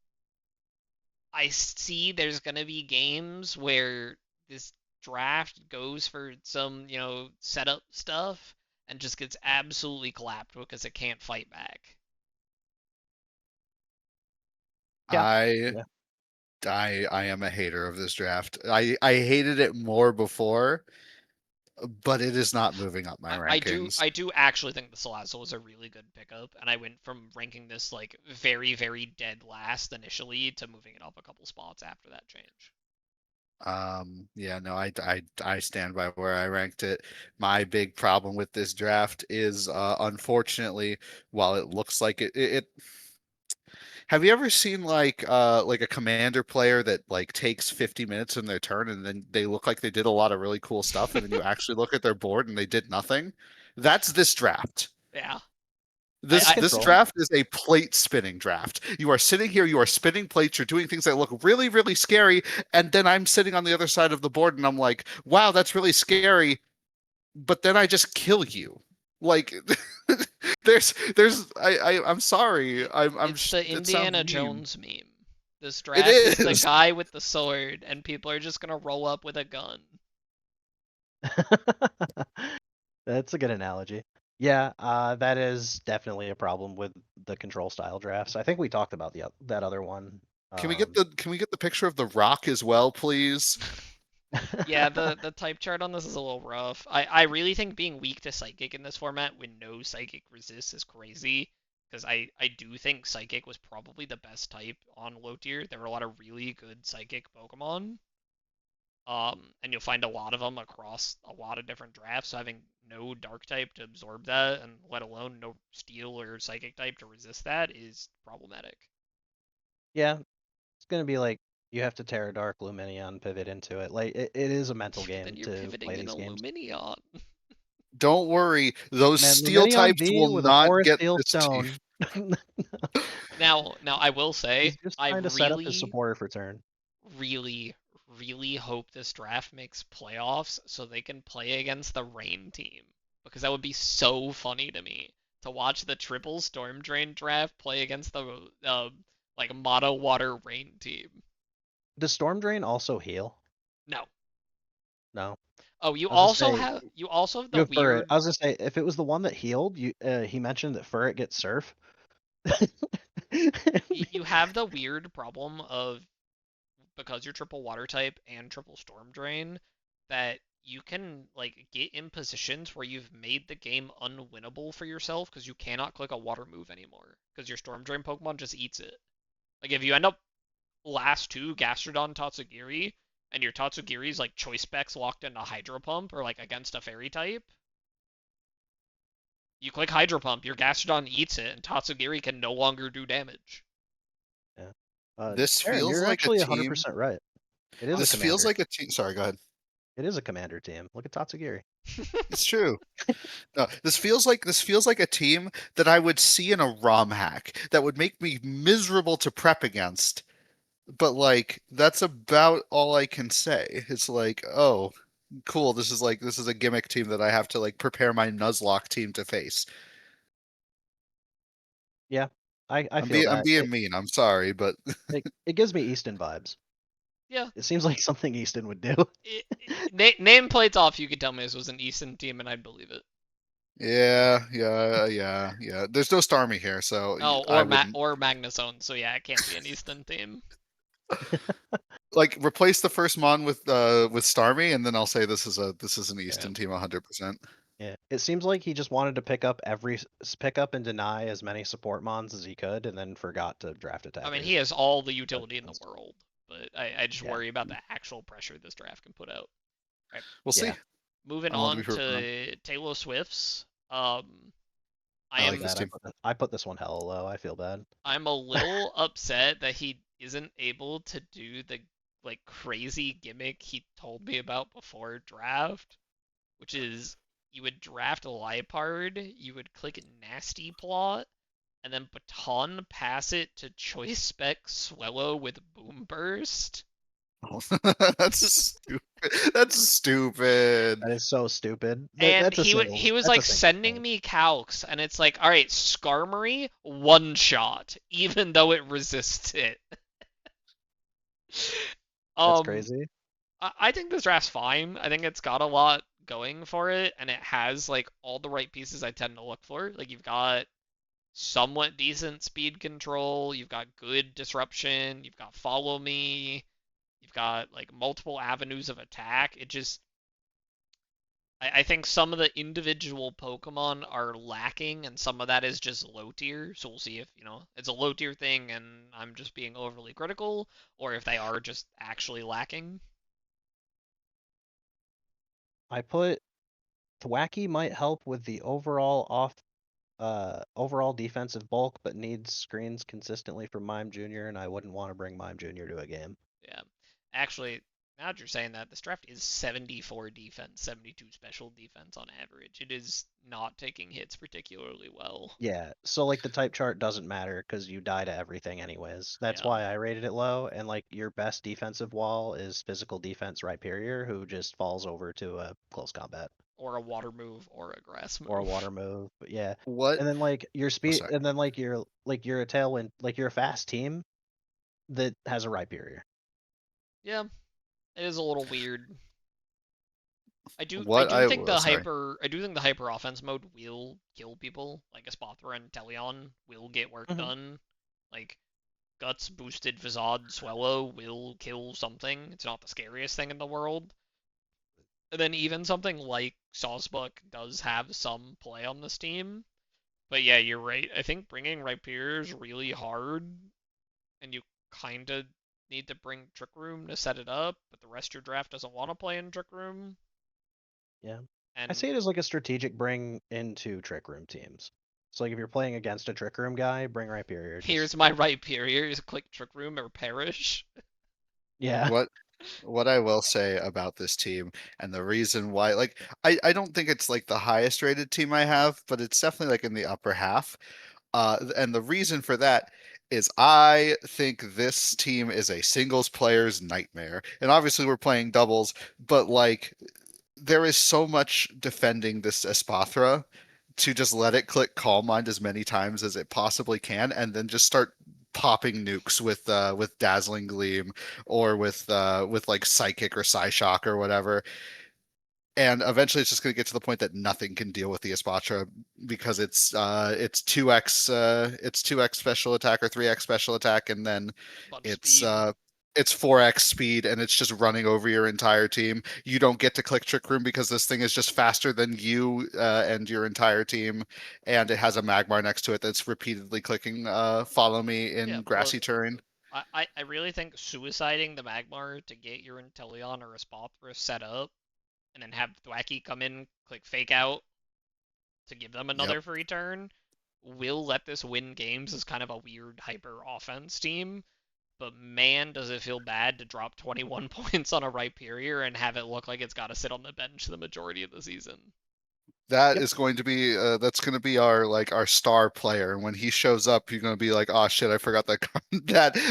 I see there's gonna be games where this draft goes for some, setup stuff and just gets absolutely clapped because it can't fight back. Yeah. I Yeah. I am a hater of this draft. I hated it more before, but it is not moving up my rankings. I do actually think the Salazzle is a really good pickup, and I went from ranking this like very, very dead last initially to moving it up a couple spots after that change. Yeah, no, I stand by where I ranked it. My big problem with this draft is, unfortunately, while it looks like it have you ever seen like a commander player that like takes 50 minutes in their turn and then they look like they did a lot of really cool stuff and then you actually look at their board and they did nothing? That's this draft. Yeah, It's This control. draft is a plate spinning draft. You are sitting here, you are spinning plates, you're doing things that look really, really scary, and then I'm sitting on the other side of the board and I'm like, wow, that's really scary, but then I just kill you. Like I'm sorry. I'm it's the it sounds Indiana mean. Jones meme. This It draft is the is. guy with the sword, and people are just gonna roll up with a gun. That's a good analogy. Yeah, that is definitely a problem with the control style drafts. I think we talked about that other one. Can we get the picture of the rock as well, please? Yeah, the type chart on this is a little rough. I really think being weak to Psychic in this format when no Psychic resists is crazy. Because I do think Psychic was probably the best type on low tier. There were a lot of really good Psychic Pokemon. And you'll find a lot of them across a lot of different drafts. So having no Dark type to absorb that, and let alone no Steel or Psychic type to resist that, is problematic. Yeah, it's gonna be like you have to Terra Dark Lumineon pivot into it. Like it is a mental Then game you're to pivoting play in these a games. Lumineon. Don't worry, those Man, steel Lumineon types V will with a not Forest get Steel this team. Stone. Now I will say, He's just I trying to set up his really, supporter for turn. really, really hope this draft makes playoffs so they can play against the Rain team. Because that would be so funny to me to watch the triple Storm Drain draft play against the like Mono Water Rain team. Does Storm Drain also heal? No. No. Oh, you I was gonna also say have the you have Furret. weird. I was gonna say if it was the one that healed, he mentioned that Furret gets Surf. You have the weird problem of, because you're triple water type and triple storm drain, that you can like get in positions where you've made the game unwinnable for yourself because you cannot click a water move anymore because your storm drain Pokemon just eats it. Like if you end up last two Gastrodon Tatsugiri and your Tatsugiri's like choice specs locked into Hydro Pump or like against a fairy type, you click Hydro Pump, your Gastrodon eats it, and Tatsugiri can no longer do damage. Yeah. This Aaron, feels you're like a actually team. 100% right. It is a This feels commander. like a team. Sorry, go ahead. It is a commander team. Look at Tatsugiri. It's true. No, this feels like a team that I would see in a ROM hack that would make me miserable to prep against. But like that's about all I can say. It's like, oh, cool. This is a gimmick team that I have to like prepare my Nuzlocke team to face. Yeah, I feel I'm that. being mean. I'm sorry, but It gives me Easton vibes. Yeah. It seems like something Easton would do. Nameplates off, you could tell me this was an Easton team and I'd believe it. yeah. There's no Starmie here, so Oh, I wouldn't or Magnezone, so yeah, it can't be an Easton team. like replace the first Mon with Starmie, and then I'll say this is an Easton Yeah. team 100%. Yeah, it seems like he just wanted to pick up and deny as many support mons as he could, and then forgot to draft attackers. I mean, he has all the utility in the world, but I just Yeah. worry about the actual pressure this draft can put out. Right. We'll see. Yeah. Moving I'm willing to on be proven wrong. to Taylor Swift's. I like this team. I put this one hella low. I feel bad. I'm a little upset that he isn't able to do the like crazy gimmick he told me about before draft, which is you would draft a Liepard, you would click Nasty Plot, and then baton pass it to choice spec Swellow with Boom Burst. That's stupid. That's stupid. That is so stupid. And That's a single. he was That's a like single sending thing. me calcs, and it's like, all right, Skarmory one shot, even though it resists it. That's um, crazy. I think this draft's fine. I think it's got a lot going for it, and it has like all the right pieces I tend to look for. Like you've got somewhat decent speed control, you've got good disruption, you've got follow me, you've got like multiple avenues of attack. It just I think some of the individual Pokemon are lacking, and some of that is just low tier. So we'll see if, it's a low tier thing and I'm just being overly critical, or if they are just actually lacking. I put Thwacky might help with the overall defensive bulk, but needs screens consistently from Mime Jr., and I wouldn't want to bring Mime Jr. to a game. Yeah. Actually, now that you're saying that, this draft is 74 defense, 72 special defense on average. It is not taking hits particularly well. Yeah, so like the type chart doesn't matter because you die to everything anyways. That's Yeah. why I rated it low, and like your best defensive wall is physical defense Rhyperior, who just falls over to a close combat. Or a water move or a grass move. Or a water move, but yeah. What? And then like your speed, sorry. and then like you're a tailwind, like you're a fast team. that has a Rhyperior. Yeah, it is a little weird. I do think Sorry. the hyper offense mode will kill people. Like Espathra and Teleon will get work Mhm. done. Like Guts boosted Vizard Swellow will kill something. It's not the scariest thing in the world. And then even something like Sawsbuck does have some play on this team. But yeah, you're right. I think bringing Rhyperior is really hard, and you kind of need to bring Trick Room to set it up, but the rest of your draft doesn't want to play in Trick Room. Yeah. I And see it as like a strategic bring into Trick Room teams. So like if you're playing against a Trick Room guy, bring Rhyperior. Just here's my Rhyperior, just click Trick Room or perish. yeah. What what I will say about this team and the reason why, like, I don't think it's like the highest rated team I have, but it's definitely like in the upper half. And the reason for that is I think this team is a singles player's nightmare. And obviously we're playing doubles, but like there is so much defending this Espathra to just let it click Calm Mind as many times as it possibly can, and then just start popping nukes with Dazzling Gleam or with like Psychic or Psyshock or whatever. And eventually, it's just going to get to the point that nothing can deal with the Espatra because it's 2x special attack or 3x special attack, and then Bunch it's speed. uh it's 4x speed, and it's just running over your entire team. You don't get to click Trick Room because this thing is just faster than you and your entire team, and it has a Magmar next to it that's repeatedly clicking Follow Me Yeah, in plus grassy terrain. I really think suiciding the Magmar to get your Inteleon or Espathra set up, and then have Thwacky come in, click Fake Out to give them Yep. another free turn, will let this win games as kind of a weird hyper offense team. But man, does it feel bad to drop 21 points on a Rhyperior and have it look like it's got to sit on the bench the majority of the season. That Yep. is going to be that's going to be our star player. And when he shows up, you're going to be like, oh shit, I forgot that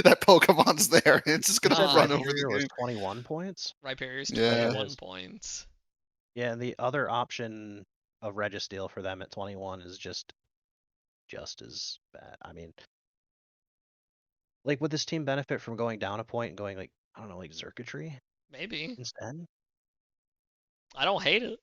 that Pokemon's there. It's just You going said to run over the Rhyperior was game. 21 points? Rhyperior's Yeah, Yeah, it 21 is. points. Yeah, and the other option of Registeel for them at 21 is just as bad. I mean, like would this team benefit from going down a point and going like, I don't know, like Circuitry Maybe. instead? I don't hate it.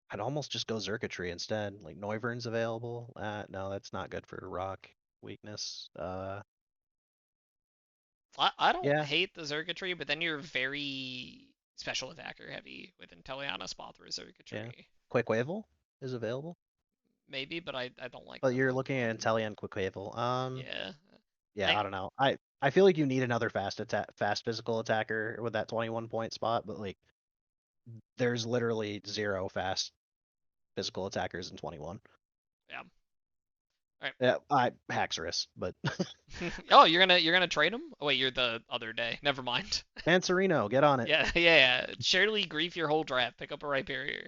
I'd almost just go Circuitry instead. Like Noivern's available. No, that's not good for rock weakness. I don't Yeah, hate the Circuitry, but then you're very special attacker heavy with Inteleon, Espathra, yeah. Circuitry. Quick Wavel is available. Maybe, but I don't like But the you're looking at Pokemon. Inteleon Quick Wavel. Yeah. Yeah, I I don't know. I feel like you need another fast physical attacker with that 21 point spot, but like there's literally zero fast physical attackers in 21. yeah. All Yeah, I Haxorus, but right. Oh, you're gonna trade him? Oh wait, you're the other day. Never mind. Mancerino, get on it. Yeah. Surely grief your whole draft. Pick up a Rhyperior.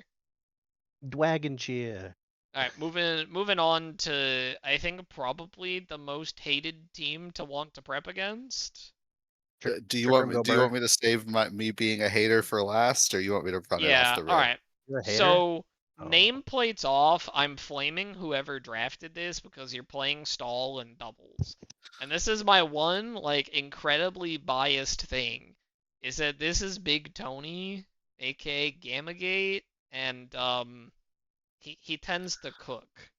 Dwagon cheer. All right, moving on to I think probably the most hated team to want to prep against. Trick Room go do you want bird. me to save me being a hater for last, or you want me to run it off Yeah, the all rip? right. You're a hater? So Oh, nameplates off. I'm flaming whoever drafted this because you're playing stall and doubles. And this is my one like incredibly biased thing is that this is Big Tony, aka Gamagate, and he tends to cook.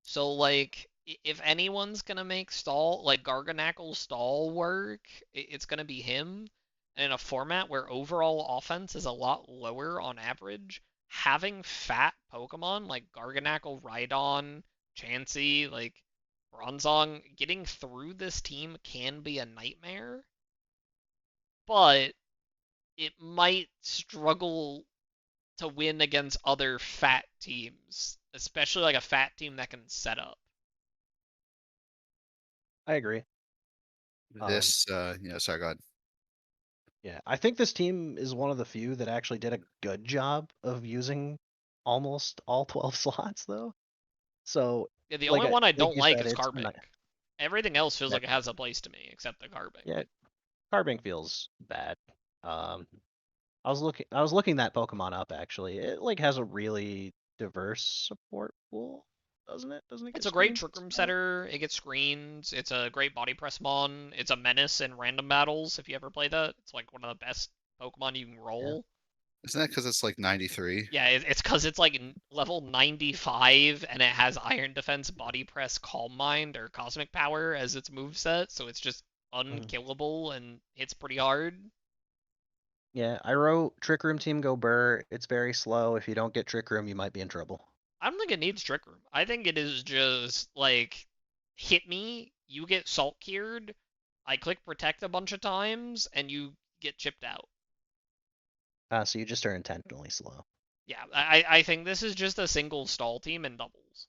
So like if anyone's gonna make stall like Garganackle stall work, it's gonna be him. And in a format where overall offense is a lot lower on average, having fat Pokemon like Garganackle, Rhydon, Chansey, like Bronzong, getting through this team can be a nightmare, but it might struggle to win against other fat teams, especially like a fat team that can set up. I agree. Um, Sorry, go ahead. yeah, I think this team is one of the few that actually did a good job of using almost all 12 slots though. So, Yeah, the like only one I like don't you like said, is it's Carbink. not. Everything else feels Yeah, like it has a place to me, except the Carbink. yeah, Carbink feels bad. I was looking that Pokemon up actually. It like has a really diverse support pool. doesn't it? Doesn't it get It's a great screened? trick room setter. It gets screens. It's a great body press mon. It's a menace in random battles. If you ever play that, it's like one of the best Pokemon you can Yeah. roll. Isn't that because it's like 93? Yeah, it's because it's like level 95 and it has Iron Defense, Body Press, Calm Mind, or Cosmic Power as its moveset, so it's just Mhm. unkillable and hits pretty hard. Yeah, I wrote Trick Room Team Go Burr. It's very slow. If you don't get Trick Room, you might be in trouble. I don't think it needs Trick Room. I think it is just like hit me, you get Salt Cured, I click Protect a bunch of times, and you get chipped out. So you just are intentionally slow. Yeah, I think this is just a single stall team in doubles.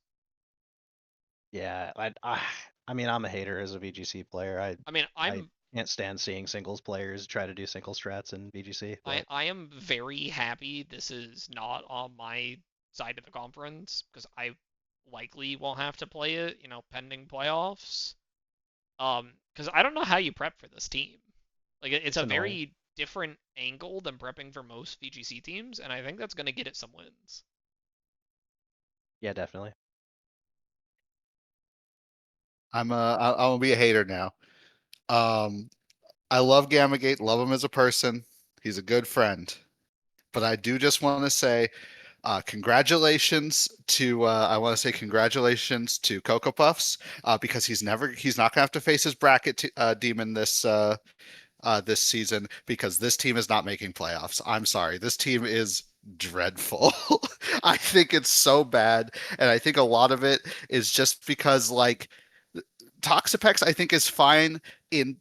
Yeah, I mean, I'm a hater as a VGC player. I mean, I can't stand seeing singles players try to do single strats in VGC. But I am very happy this is not on my side of the conference because I likely won't have to play it, pending playoffs. Because I don't know how you prep for this team. Like it's it's a annoying. very different angle than prepping for most VGC teams, and I think that's gonna get it some wins. Yeah, definitely. I'm gonna be a hater now. Um, I love Gamagate, love him as a person. He's a good friend. But I do just want to say congratulations to I want to say congratulations to Cocoa Puffs because he's not gonna have to face his demon this season because this team is not making playoffs. I'm sorry, this team is dreadful. I think it's so bad, and I think a lot of it is just because like Toxapex I think is fine in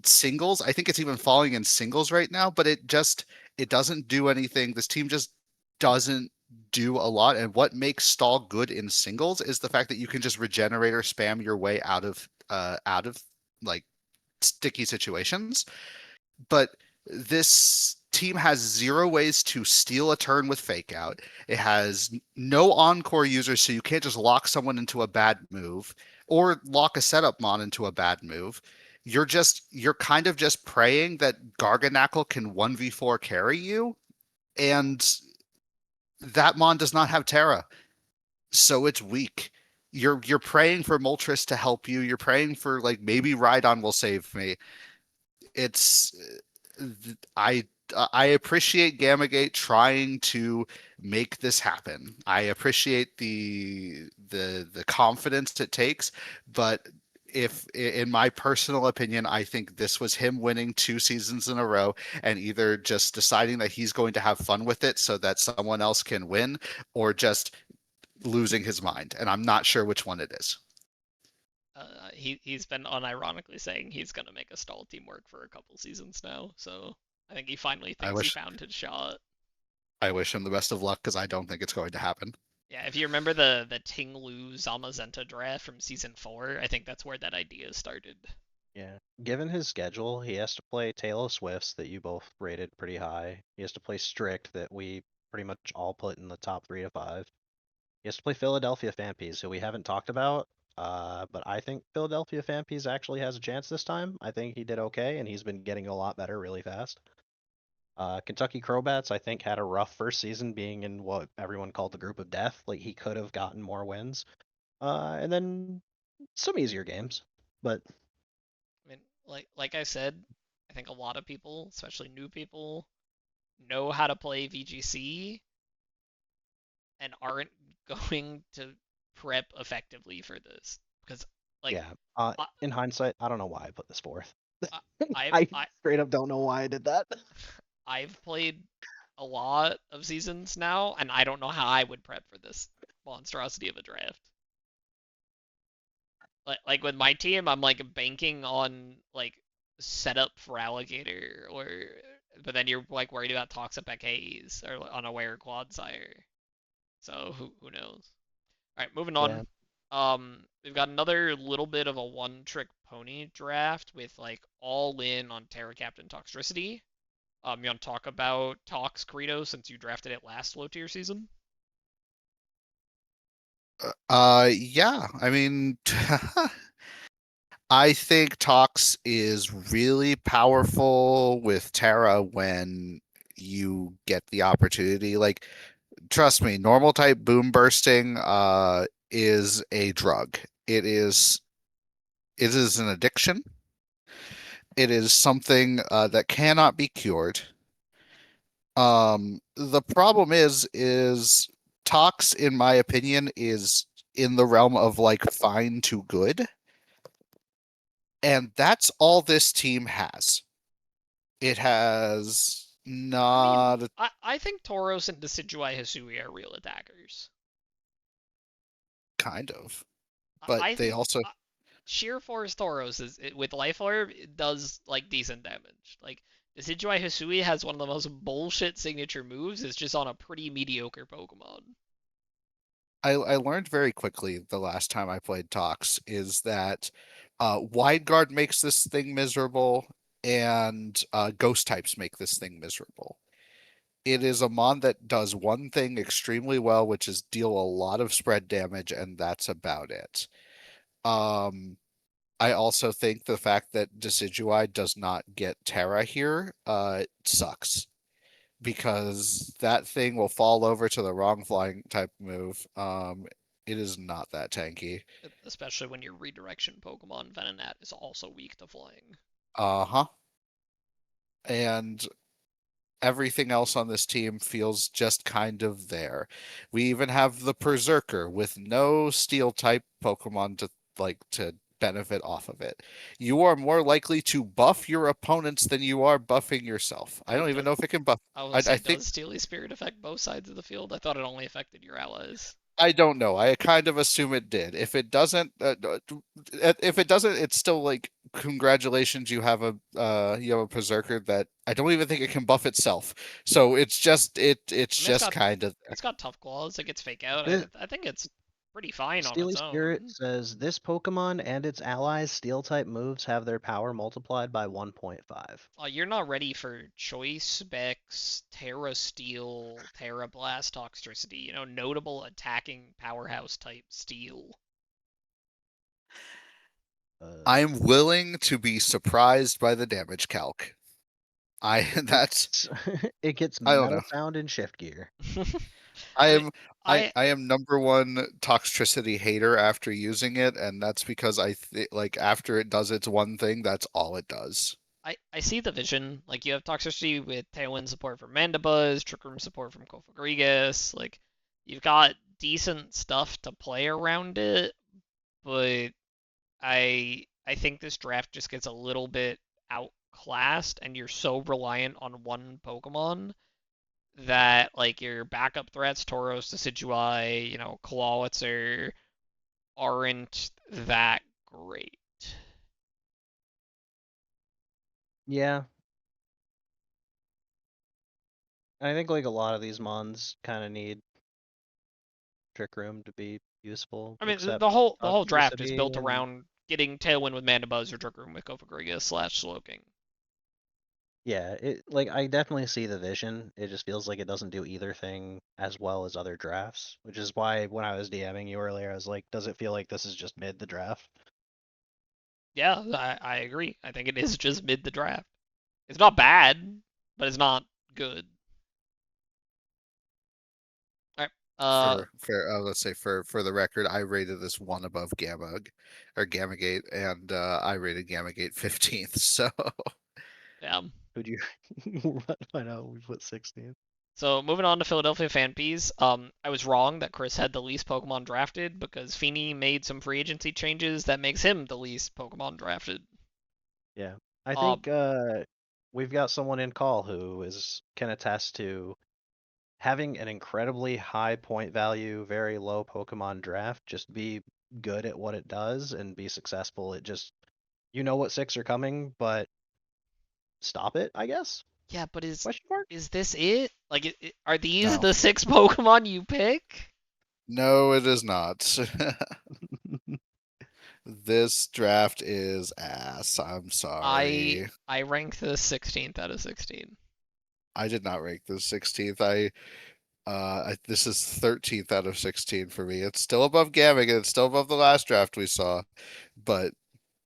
singles. I think it's even falling in singles right now, but it doesn't do anything. This team just doesn't do a lot. And what makes Stall good in singles is the fact that you can just regenerate or spam your way out of like sticky situations. But this team has zero ways to steal a turn with fake out. It has no encore users, so you can't just lock someone into a bad move or lock a setup mon into a bad move. You're kind of just praying that Garganackle can 1v4 carry you, and that mon does not have Terra, so it's weak. You're praying for Moltres to help you. You're praying for like maybe Rhydon will save me. It's I I appreciate Gamagate trying to make this happen. I appreciate the confidence it takes, but if in my personal opinion, I think this was him winning 2 seasons in a row and either just deciding that he's going to have fun with it so that someone else can win or just losing his mind. And I'm not sure which one it is. He's been unironically saying he's gonna make a stall team work for a couple seasons now, so I think he finally I thinks he wish found his shot. I wish him the best of luck because I don't think it's going to happen. Yeah, if you remember the Ting-Lu Zamazenta draft from season 4, I think that's where that idea started. Yeah. Given his schedule, he has to play Tail of Swifts that you both rated pretty high. He has to play Strict that we pretty much all put in the top 3 to 5. He has to play Philadelphia Fampies, who we haven't talked about. But I think Philadelphia Fampies actually has a chance this time. I think he did okay, and he's been getting a lot better really fast. Kentucky Crowbats, I think, had a rough first season being in what everyone called the group of death. Like, he could have gotten more wins. And then some easier games. But I mean, like I said, I think a lot of people, especially new people, know how to play VGC and aren't going to prep effectively for this because like yeah, I, in hindsight, I don't know why I put this fourth. I I I straight up don't know why I did that. I've played a lot of seasons now, and I don't know how I would prep for this monstrosity of a draft. Like with my team, I'm like banking on like setup for alligator, or but then you're like worried about Toxapex Haze or unaware Quadsire. So who knows? All right, moving Yeah. on. We've got another little bit of a one-trick pony draft with like all in on Terra Captain Toxtricity. You want to talk about Tox Kurido since you drafted it last low tier season? Yeah, I mean, I think Tox is really powerful with Terra when you get the opportunity. Like, trust me, normal type boom bursting is a drug. It is an addiction. It is something that cannot be cured. The problem is Tox, in my opinion, is in the realm of like fine to good, and that's all this team has. It has I mean, not I think Tauros and Decidueye Hisui are real attackers. kind of, I, but I they think also Sheer Force Tauros with Life Orb it does like decent damage. Like Decidueye Hisui has one of the most bullshit signature moves. It's just on a pretty mediocre Pokemon. I learned very quickly the last time I played Tox is that Wide Guard makes this thing miserable, and Ghost types make this thing miserable. It is a mon that does one thing extremely well, which is deal a lot of spread damage, and that's about it. Um, I also think the fact that Decidueye does not get Terra here sucks because that thing will fall over to the wrong flying type move. It is not that tanky. Especially when your redirection Pokemon Venonat is also weak to flying. Uh-huh. And everything else on this team feels just kind of there. We even have the Berserker with no steel type Pokemon to benefit off of it. You are more likely to buff your opponents than you are buffing yourself. I Wait, don't even know if it can buff. I was I, gonna say, I think does Steely Spirit affect both sides of the field? I thought it only affected your allies. I don't know. I kind of assume it did. If it doesn't, it's still like congratulations. You have a berserker that I don't even think it can buff itself. So it's I mean, just kind of there. it's got tough claws. It gets fake out. This I think it's pretty fine on Steely its Spirit own. says this Pokemon and its allies' Steel type moves have their power multiplied by 1.5. You're not ready for Choice Specs, Terra Steel, Terra Blast Toxtricity. You know, notable attacking powerhouse type Steel. I Uh, am willing to be surprised by the damage calc. I that's it's it gets I don't Metal know. Sound and Shift Gear. I I mean, am I I am number one toxicity hater after using it, and that's because like after it does its one thing, that's all it does. I see the vision. Like you have toxicity with Tailwind support from Mandibuzz, Trick Room support from Kofagrigus. Like you've got decent stuff to play around it, but I think this draft just gets a little bit outclassed, and you're so reliant on one Pokemon that like your backup threats, Tauros, Decidueye, you know, Clawitzer, aren't that great. Yeah, I think like a lot of these mons kind of need Trick Room to be useful, I mean, except the whole draft is Toxtricity built and around getting Tailwind with Mandibuzz or Trick Room with Kofagrigus slash Slowking. yeah, it like I definitely see the vision. It just feels like it doesn't do either thing as well as other drafts, which is why when I was DMing you earlier, I was like, does it feel like this is just mid the draft? Yeah, I agree. I think it is just mid the draft. It's not bad, but it's not good. All right. Let's say for the record, I rated this one above or Gamagate, and I rated Gamagate 15th. So Yeah. Who'd you find out we put 16? So moving on to Philadelphia fan peas. I was wrong that Chris had the least Pokemon drafted because Feeney made some free agency changes that makes him the least Pokemon drafted. Yeah. I Um, think we've got someone in call who is can attest to having an incredibly high point value, very low Pokemon draft, just be good at what it does and be successful. It just you know what six are coming, but stop it, I guess? yeah, but is Question mark? is this it? Like, are these no, the six Pokemon you pick? no, it is not. This draft is ass. I'm I sorry. I rank this 16th out of 16. I did not rank this 16th. This is 13th out of 16 for me. It's still above Gavin, and it's still above the last draft we saw, but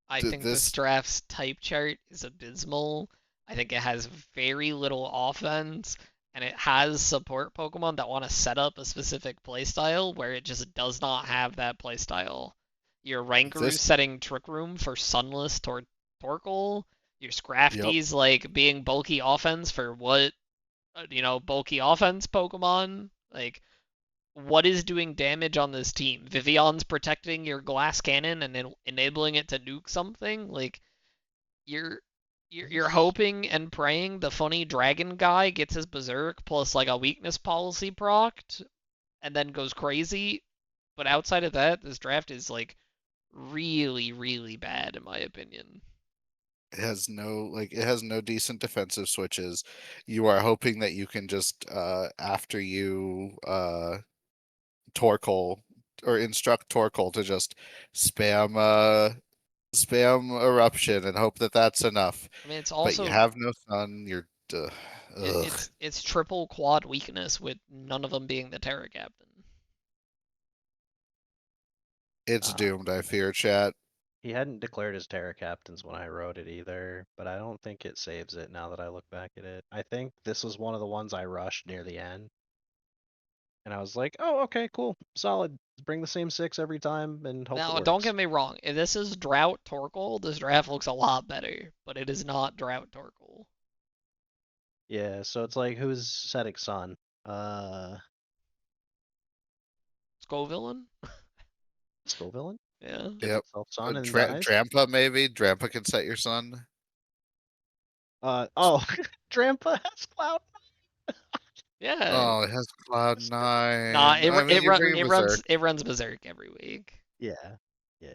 I think this this draft's type chart is abysmal. I think it has very little offense, and it has support Pokemon that want to set up a specific playstyle where it just does not have that playstyle. Your Rankaru's This, setting Trick Room for Sunless Torkoal. Your yep. Scrafty's like being bulky offense for what, bulky offense Pokemon. Like, what is doing damage on this team? Vivion's protecting your glass cannon and then enabling it to nuke something. Like, you're you're hoping and praying the funny dragon guy gets his berserk plus like a weakness policy procced and then goes crazy. But outside of that, this draft is like really, really bad in my opinion. It has no decent defensive switches. You are hoping that you can just after you Torkoal or instruct Torkoal to just spam spam eruption and hope that that's enough. I mean, it's But you also have no sun. You're ugh. it's triple quad weakness with none of them being the Terra Captain. It's Uh, doomed. I fear, chat. he hadn't declared his Terra Captains when I wrote it either, but I don't think it saves it now that I look back at it. I think this was one of the ones I rushed near the end. And I was like, oh, okay, cool, solid. Bring the same 6 every time and hope it Now, don't works. get me wrong. If this is Drought Torkoal, this draft looks a lot better, but it is not Drought Torkoal. Yeah, so it's like, who's setting Sun? Uh, Scovillain? Villain Yeah. gives Yep. itself Sun and dies. Drampa maybe. Drampa can set your sun. Oh, Drampa has Cloud. Yeah. Oh, it has Cloud Nah, Nine. it I mean, it you run bring it Berserk. runs berserk every week. Yeah, yeah.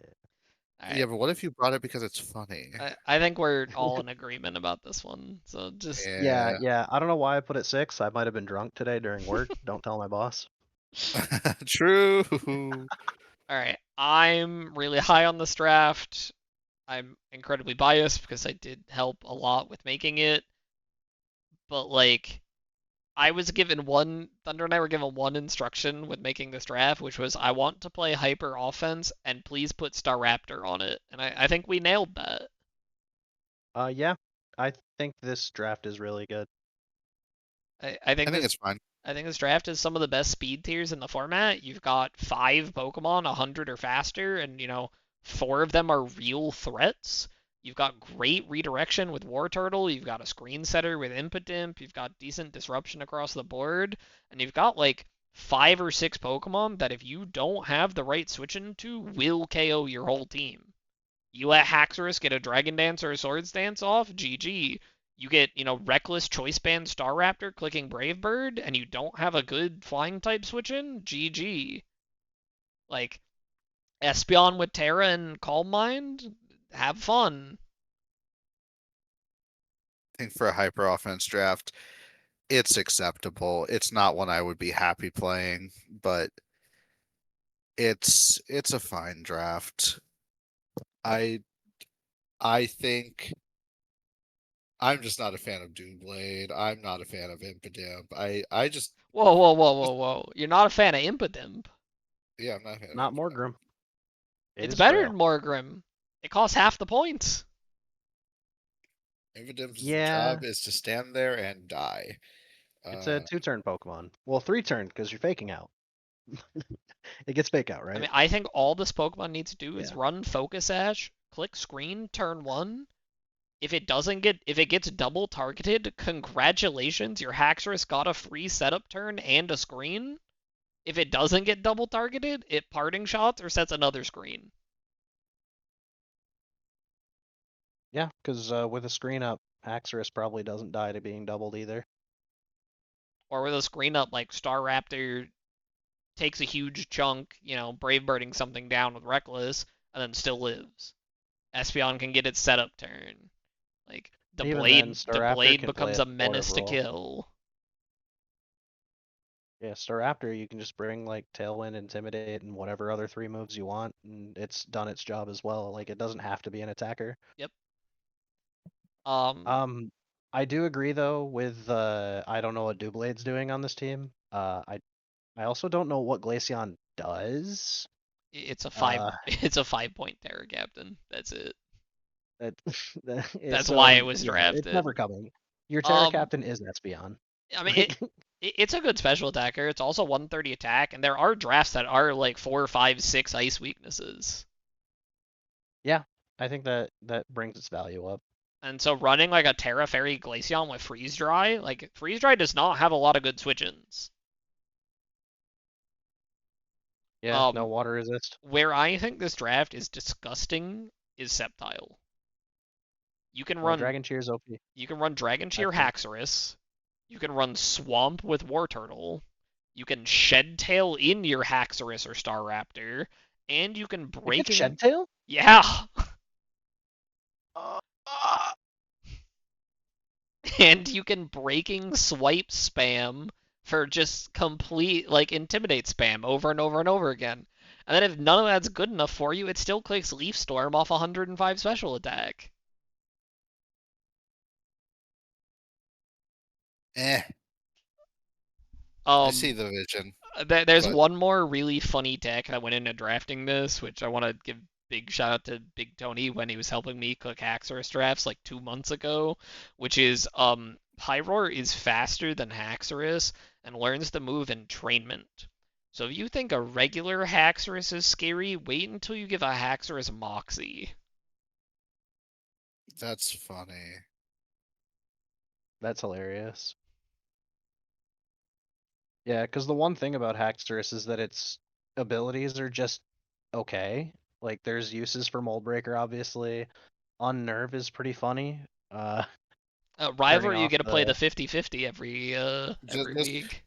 All Yeah, right. but what if you brought it because it's funny? I think we're all in agreement about this one. So just Yeah, Yeah. yeah. I don't know why I put it 6. I might have been drunk today during work. Don't tell my boss. True. all right. I'm really high on this draft. I'm incredibly biased because I did help a lot with making it. But like I was given one Thunder and I were given one instruction with making this draft, which was I want to play hyper offense and please put Staraptor on it. And I think we nailed that. Yeah. I think this draft is really good. I I think think this it's fine. I think this draft is some of the best speed tiers in the format. You've got 5 Pokemon 100 or faster, and 4 of them are real threats. You've got great redirection with War Turtle. You've got a screen setter with Impidimp. You've got decent disruption across the board, and you've got like 5 or 6 Pokemon that if you don't have the right switch into, will KO your whole team. You let Haxorus get a Dragon Dance or a Swords Dance off, GG. You get, Reckless Choice Band Staraptor clicking Brave Bird, and you don't have a good flying type switch in, GG. Like, Espeon with Terra and Calm Mind, have fun. I think for a hyper offense draft, it's acceptable. It's not one I would be happy playing, but it's a fine draft. I I think I'm just not a fan of Doomblade. I'm not a fan of Impidimp. I just Whoa, whoa, whoa, whoa, whoa. You're not a fan of Impidimp. yeah, I'm not a fan of Not Impidimp. Morgrim. It It's is better frail. than Morgrim. It costs half the points. Invidimp's Yeah, job is to stand there and die. it's a Uh, 2-turn Pokemon. Well, 3-turn because you're faking out. It gets fake out, I right? mean, I think all this Pokemon needs to do is Yeah. run Focus Ash, click screen, turn 1, if it gets double targeted, congratulations, your Haxorus got a free setup turn and a screen. If it doesn't get double targeted, it parting shots or sets another screen. Yeah, because with a screen up, Haxorus probably doesn't die to being doubled either. Or with a screen up like Staraptor takes a huge chunk, Brave Birding something down with Reckless, and then still lives. Espeon can get its setup turn. Like Even then, the Staraptor blade can play becomes a a supportive menace to role. kill. Yeah, Staraptor, you can just bring like Tailwind, Intimidate, and whatever other 3 moves you want, and it's done its job as well. Like, it doesn't have to be an attacker. Yep. Um, I do agree though with I don't know what Doublade's doing on this team. I also don't know what Glaceon does. it's a five Uh, it's a 5 point Terra Captain. That's it. that, That's why so it was yeah, it's drafted. never coming. Your Terra Um, Captain is Espeon. I mean, it's a good special attacker. It's also 130 attack, and there are drafts that are like 4, 5, 6 ice weaknesses. Yeah, I think that brings its value up. And so running like a Terra Fairy Glaceon with Freeze Dry, like Freeze Dry does not have a lot of good switch-ins. Yeah, no water resist. Where I think this draft is disgusting is Sceptile. You can run Dragon Cheer's OP. You can run Dragon Cheer Haxorus. You can run Swamp with War Turtle. You can Shed Tail in your Haxorus or Staraptor, and you can Breaking. Shed Tail? Yeah. And you can Breaking Swipe spam for just complete like Intimidate spam over and over and over again. And then if none of that's good enough for you, it still clicks Leaf Storm off 105 special attack. I see the vision. There's one more really funny deck that went into drafting this, which I want to give big shout out to Big Tony when he was helping me cook Haxorus drafts like 2 months ago, which is Pyroar is faster than Haxorus and learns the move Entrainment. So if you think a regular Haxorus is scary, wait until you give a Haxorus Moxie. That's funny. That's hilarious. Yeah, because the one thing about Haxorus is that its abilities are just okay. Like, there's uses for Mold Breaker, obviously. Unnerve is pretty funny. Rivalry, you get to play the 50-50 every week.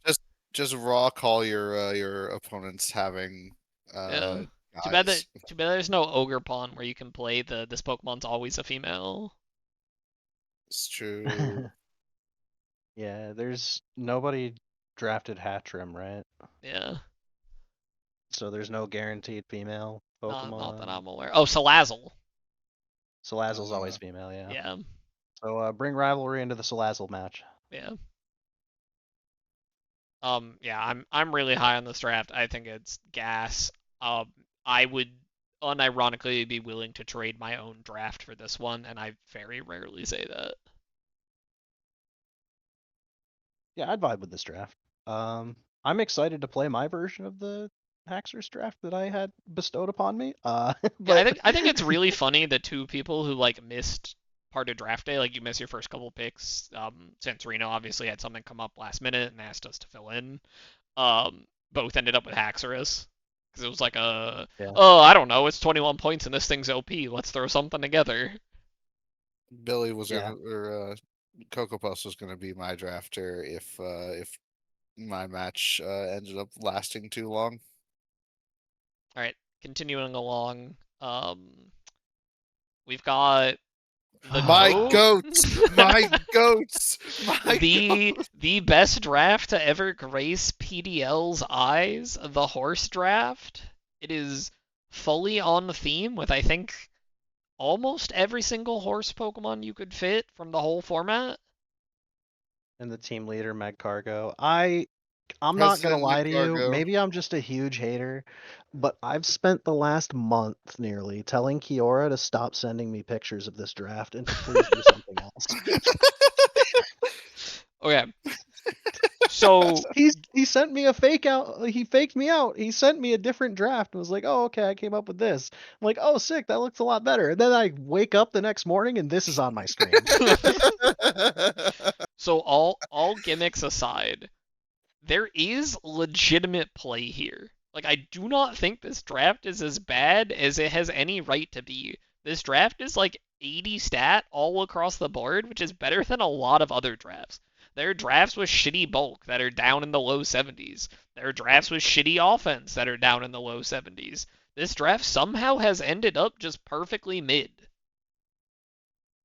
Just raw call your opponents having yeah. Too bad there's no Ogre Pawn where you can play this Pokemon's always a female. It's true. Yeah, there's nobody drafted Hatchrim, right? Yeah. So there's no guaranteed female Pokemon. Not that I'm aware. Oh, Salazzle. Salazzle's always female, yeah. Yeah. So bring Rivalry into the Salazzle match. Yeah. Yeah, I'm really high on this draft. I think it's gas. I would unironically be willing to trade my own draft for this one, and I very rarely say that. Yeah, I'd vibe with this draft. I'm excited to play my version of the Haxorus draft that I had bestowed upon me. But yeah, I think it's really funny the two people who like missed part of draft day, like you missed your first couple picks. Since Reno obviously had something come up last minute and asked us to fill in. Both ended up with Haxorus because it was like oh, I don't know, it's 21 points and this thing's OP. Let's throw something together. Billy was Cocoa Puffs was gonna be my drafter if my match ended up lasting too long. All right, continuing along. We've got my goats, my goats, the best draft to ever grace PDL's eyes, the horse draft. It is fully on theme with I think almost every single horse Pokemon you could fit from the whole format. And the team leader, Magcargo. I'm not gonna lie to you. Maybe I'm just a huge hater, but I've spent the last month nearly telling Kiora to stop sending me pictures of this draft and to please do something else. Okay. So he sent me a fake out. He faked me out. He sent me a different draft and was like, "Oh, okay, I came up with this." I'm like, "Oh, sick, that looks a lot better." And then I wake up the next morning and this is on my screen. So all gimmicks aside, there is legitimate play here. Like, I do not think this draft is as bad as it has any right to be. This draft is like 80 stat all across the board, which is better than a lot of other drafts. There are drafts with shitty bulk that are down in the low 70s. There are drafts with shitty offense that are down in the low 70s. This draft somehow has ended up just perfectly mid.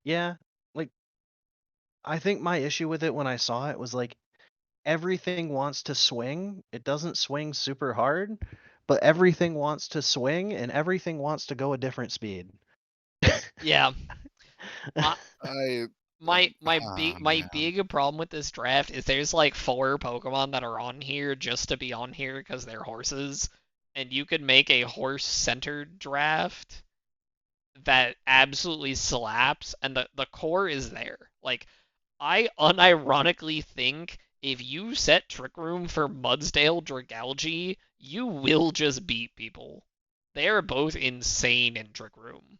Yeah, like, I think my issue with it when I saw it was like, everything wants to swing. It doesn't swing super hard, but everything wants to swing and everything wants to go a different speed. Yeah. My big problem with this draft is there's like 4 Pokemon that are on here just to be on here because they're horses, and you could make a horse-centered draft that absolutely slaps, and the core is there. Like, I unironically think if you set Trick Room for Mudsdale Dragalge, you will just beat people. They are both insane in Trick Room.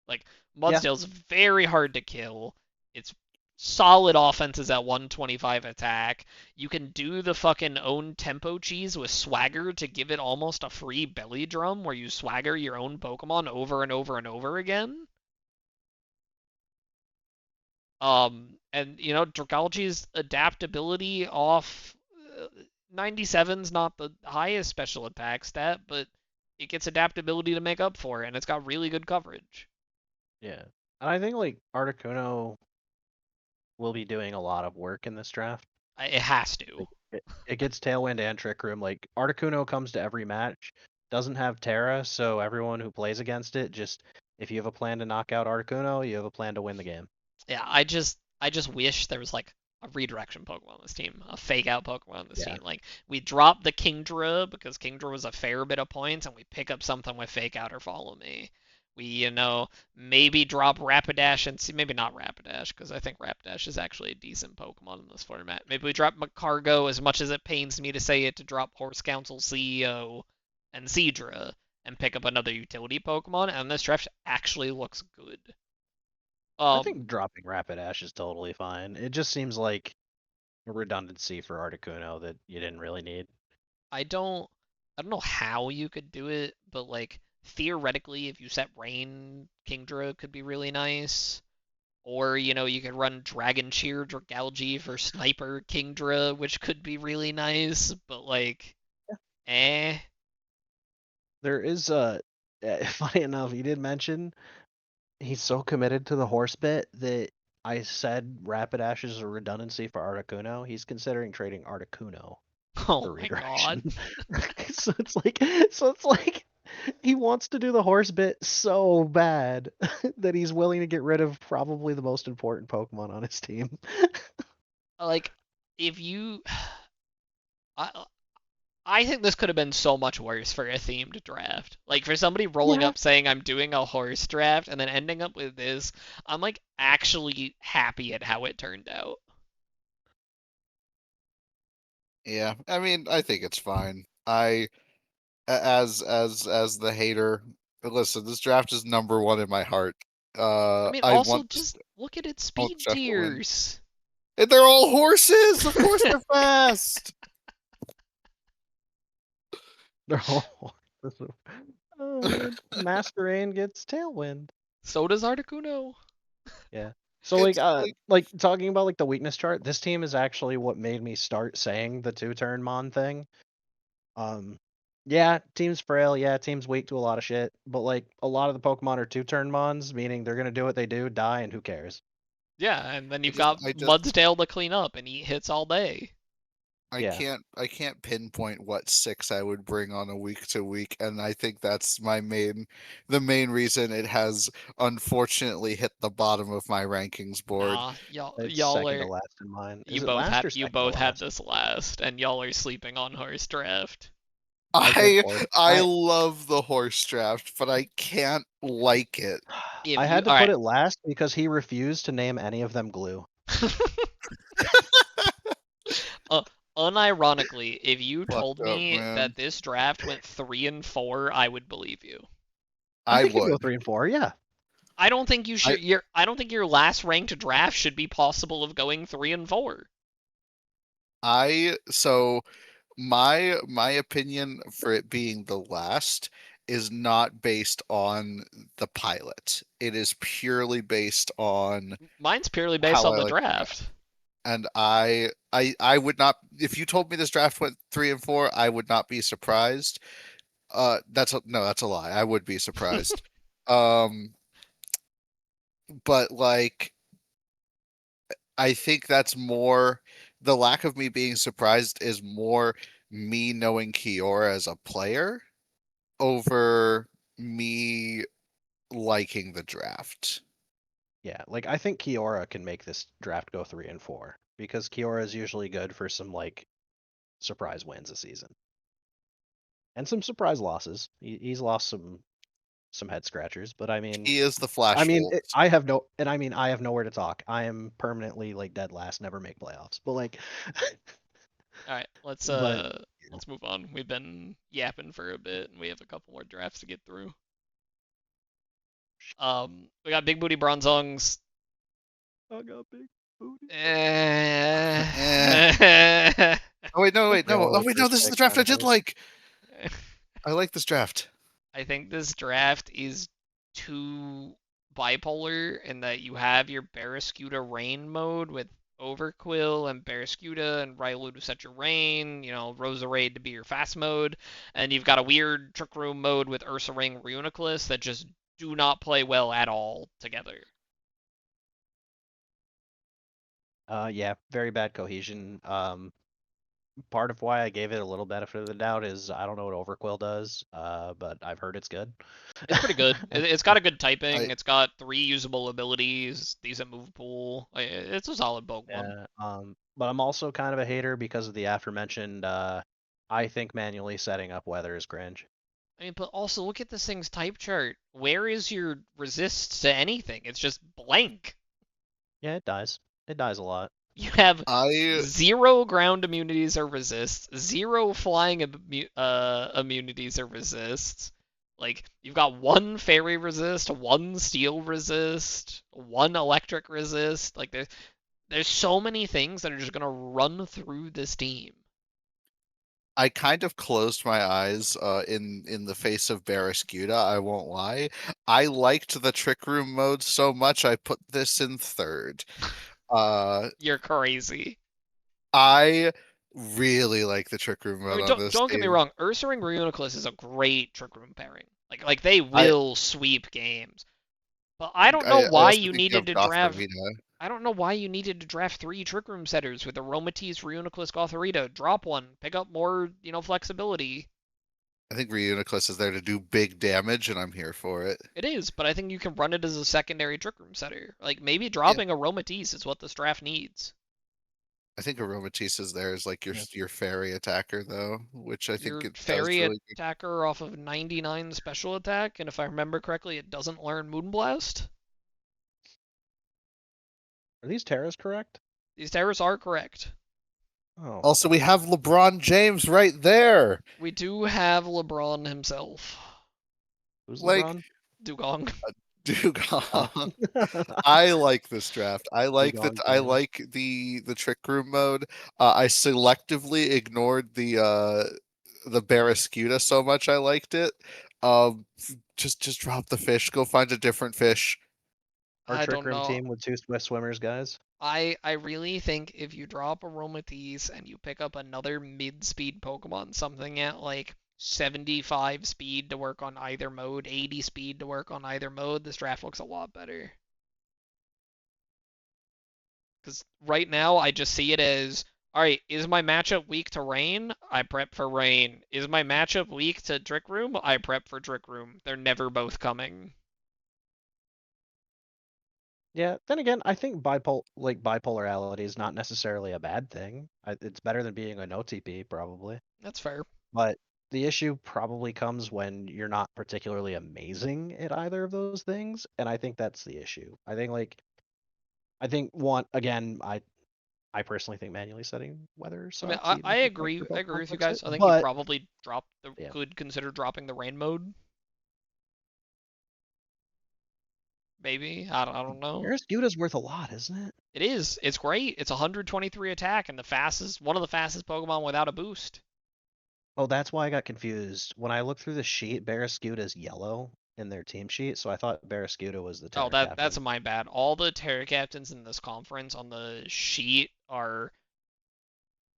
Like, Yeah, Mudsdale's very hard to kill. It's solid offenses at 125 attack. You can do the fucking own tempo cheese with Swagger to give it almost a free belly drum where you swagger your own Pokemon over and over and over again. And Dragalge's adaptability off 97's not the highest special attack stat, but it gets adaptability to make up for it, and it's got really good coverage. yeah. And I think like Articuno will be doing a lot of work in this draft. It has to. Like it gets Tailwind and Trick Room. Like Articuno comes to every match, doesn't have Terra, so everyone who plays against it just if you have a plan to knock out Articuno, you have a plan to win the game. Yeah, I just wish there was like a redirection Pokemon on this team, a fake out Pokemon on this Yeah. team. Like we drop the Kingdra because Kingdra was a fair bit of points, and we pick up something with fake out or follow me. We maybe drop Rapidash and see, maybe not Rapidash because I think Rapidash is actually a decent Pokemon in this format. Maybe we drop Magcargo, as much as it pains me to say it, to drop Horse Council CEO and Seadra and pick up another utility Pokemon, and this draft actually looks good. I Um, think dropping Rapidash is totally fine. It just seems like a redundancy for Articuno that you didn't really need. I don't know how you could do it, but like theoretically, if you set Rain, Kingdra could be really nice. Or, you could run Dragon Cheer Dragalge for Sniper Kingdra, which could be really nice, but like, eh. There is funny enough, he did mention he's so committed to the horse bit that I said Rapidash is a redundancy for Articuno. He's considering trading Articuno Oh for my god. redirection. so it's like he wants to do the horse bit so bad that he's willing to get rid of probably the most important Pokemon on his team. Like, if you. I, I think this could have been so much worse for a themed draft. Like for somebody rolling Yeah. up saying I'm doing a horse draft and then ending up with this, I'm like actually happy at how it turned out. Yeah, I mean, I think it's fine. As the hater, listen, this draft is number one in my heart. I mean, I also want just look at its want speed Jeff to win. tiers. And they're all horses. Of course, they're fast. They're all Masquerain gets Tailwind. So does Articuno. Yeah. So It's like like talking about like the weakness chart, this team is actually what made me start saying the 2-turn Mon thing. Yeah, team's frail, yeah, team's weak to a lot of shit, but like a lot of the Pokemon are 2-turn Mons, meaning they're gonna do what they do, die, and who cares? Yeah, and then I you've just got I just Mudsdale to clean up and eat hits all day. Yeah. I can't pinpoint what six I would bring on a week to week, and I think that's the main reason it has unfortunately hit the bottom of my rankings board. Nah, y'all It's y'all second to are last in mine. you Is it both last had or you second to both had last? this last, and y'all are sleeping on horse draft. I did I horse. I love the horse draft, but I can't like it. If I you had to all put right, it last because he refused to name any of them glue. uh, unironically, if you Fucked told up, me man. that this draft went 3 and 4, I would believe you. I I could go would. 3 and 4, yeah. I don't think you I should. I don't think your last ranked draft should be possible of going 3 and 4. I so my opinion for it being the last is not based on the pilot. It is purely based on Mine's purely based how on I the like the draft. draft. And I would not, if you told me this draft went 3 and 4, I would not be surprised. No, that's a lie. I would be surprised. Um, but like I think that's more the lack of me being surprised is more me knowing Kiora as a player over me liking the draft. Yeah, like I think Kiora can make this draft go 3 and 4 because Kiora is usually good for some like surprise wins a season and some surprise losses. He's lost some some head scratchers. But I mean, He is the Flash Wolves. I have nowhere to talk. I am permanently like dead last, never make playoffs. But like, All right, let's but let's move on. We've been yapping for a bit, and we have a couple more drafts to get through. We got Big Booty Bronzongs. I got big booty. Oh wait, no. Yo, Oh wait, no. first This is the pick draft I kinda did hurt. like. I like this draft. I think this draft is too bipolar in that you have your Barraskewda Rain mode with Overquill and Barraskewda and Railu to set your rain, Roserade to be your fast mode, and you've got a weird Trick Room mode with Ursaring Reuniclus that just do not play well at all together. Yeah, very bad cohesion. Part of why I gave it a little benefit of the doubt is I don't know what Overquill does, but I've heard it's good. It's pretty good. It's got a good typing. I It's got 3 usable abilities, decent move pool. It's a solid Pokemon. Yeah, but I'm also kind of a hater because of the aforementioned. I think manually setting up weather is cringe. I mean, but also look at this thing's type chart. Where is your resist to anything? It's just blank. Yeah, it dies. It dies a lot. You have I 0 ground immunities or resists, 0 flying immunities or resists. Like, you've got 1 fairy resist, 1 steel resist, 1 electric resist. Like, there's so many things that are just gonna run through this team. I kind of closed my eyes in the face of Barraskewda, I won't lie. I liked the Trick Room mode so much I put this in third. You're crazy. I really like the Trick Room I mode mean, on this don't get me team. wrong. Ursaring Reuniclus is a great Trick Room pairing. Like they will sweep games. But I don't know I why also you think you needed have to draft. Gothorita. I don't know why you needed to draft 3 Trick Room setters with Aromatisse, Reuniclus, Gothorita. Drop one, pick up more, flexibility. I think Reuniclus is there to do big damage, and I'm here for it. It is, but I think you can run it as a secondary Trick Room setter. Like maybe Yeah, dropping Aromatisse is what this draft needs. I think Aromatisse is there as like your fairy attacker though, which I think Your it does fairy really good. attacker off of 99 special attack, and if I remember correctly, it doesn't learn Moonblast. Are these Terras correct? These terrors are correct. Oh. Also, we have LeBron James right there. We do have LeBron himself. Who's Like LeBron? Dugong. Dugong. Oh. I like this draft. I like that. Dugong I James. like the Trick Room mode. I selectively ignored the Barraskewda so much. I liked it. Just drop the fish. Go find a different fish. Our I Trick don't Room know. team with 2 Swift swimmers, guys. I really think if you drop Aromatisse and you pick up another mid-speed Pokemon, something at like 75 speed to work on either mode, 80 speed to work on either mode, this draft looks a lot better. Because right now, I just see it as, alright, is my matchup weak to Rain? I prep for Rain. Is my matchup weak to Trick Room? I prep for Trick Room. They're never both coming. Yeah. Then again, I think bipolarity is not necessarily a bad thing. It's better than being an OTP, probably. That's fair. But the issue probably comes when you're not particularly amazing at either of those things, and I think that's the issue. I think one again, I personally think manually setting weather I mean, sucks, I even if agree. your I agree Pokemon with you fix it. guys. I think you But probably yeah, could consider dropping the rain mode. Maybe. I don't know. Barraskewda's worth a lot, isn't it? It is. It's great. It's 123 attack and one of the fastest Pokemon without a boost. Oh, that's why I got confused. When I looked through the sheet, Barraskewda's yellow in their team sheet, so I thought Barraskewda was the Oh, Terra that's Captain. my bad. All the Terra Captains in this conference on the sheet are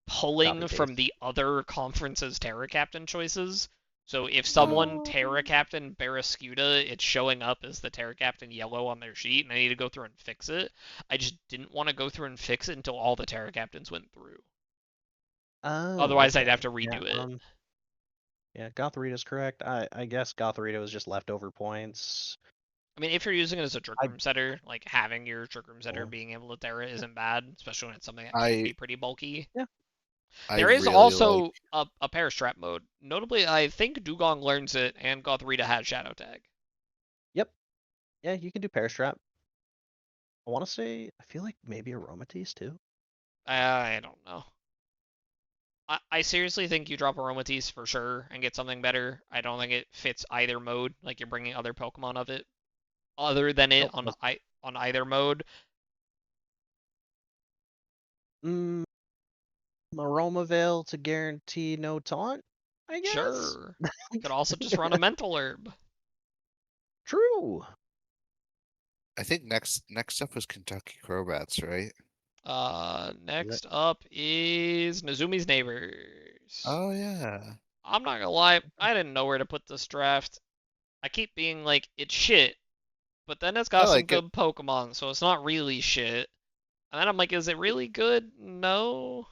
pulling Copy from paste. the other conference's Terra Captain choices. So if someone Oh. Terra Captain Barraskewda, it's showing up as the Terra Captain yellow on their sheet, and I need to go through and fix it. I just didn't want to go through and fix it until all the Terra Captains went through. Oh, Otherwise, I'd have okay. to redo it. Yeah, Gothorita's correct. I guess Gothorita was just leftover points. I mean, if you're using it as a trick I room setter, like having your trick room setter yeah. being able to Terra isn't bad, especially when it's something that can I be pretty bulky. Yeah. I There is really like. also a Peristrap mode. Notably, I think Dugong learns it, and Gothorita has Shadow Tag. Yeah, you can do Parastrap. I want to say, I feel like maybe Aromatisse too. I don't know. I seriously think you drop Aromatisse for sure and get something better. I don't think it fits either mode. Like you're bringing other Pokemon of it, other than it Nope. on either mode. Mm, Aromavale to guarantee no taunt, I guess. Sure. You could also just run a Mental Herb. True. I think next up was Kentucky Crowbats, right? Next up is Nazumi's Neighbors. Oh yeah. I'm not gonna lie, I didn't know where to put this draft. I keep being like, it's shit, but then it's I got some like it. good Pokemon, so it's not really shit. And then I'm like, is it really good? No.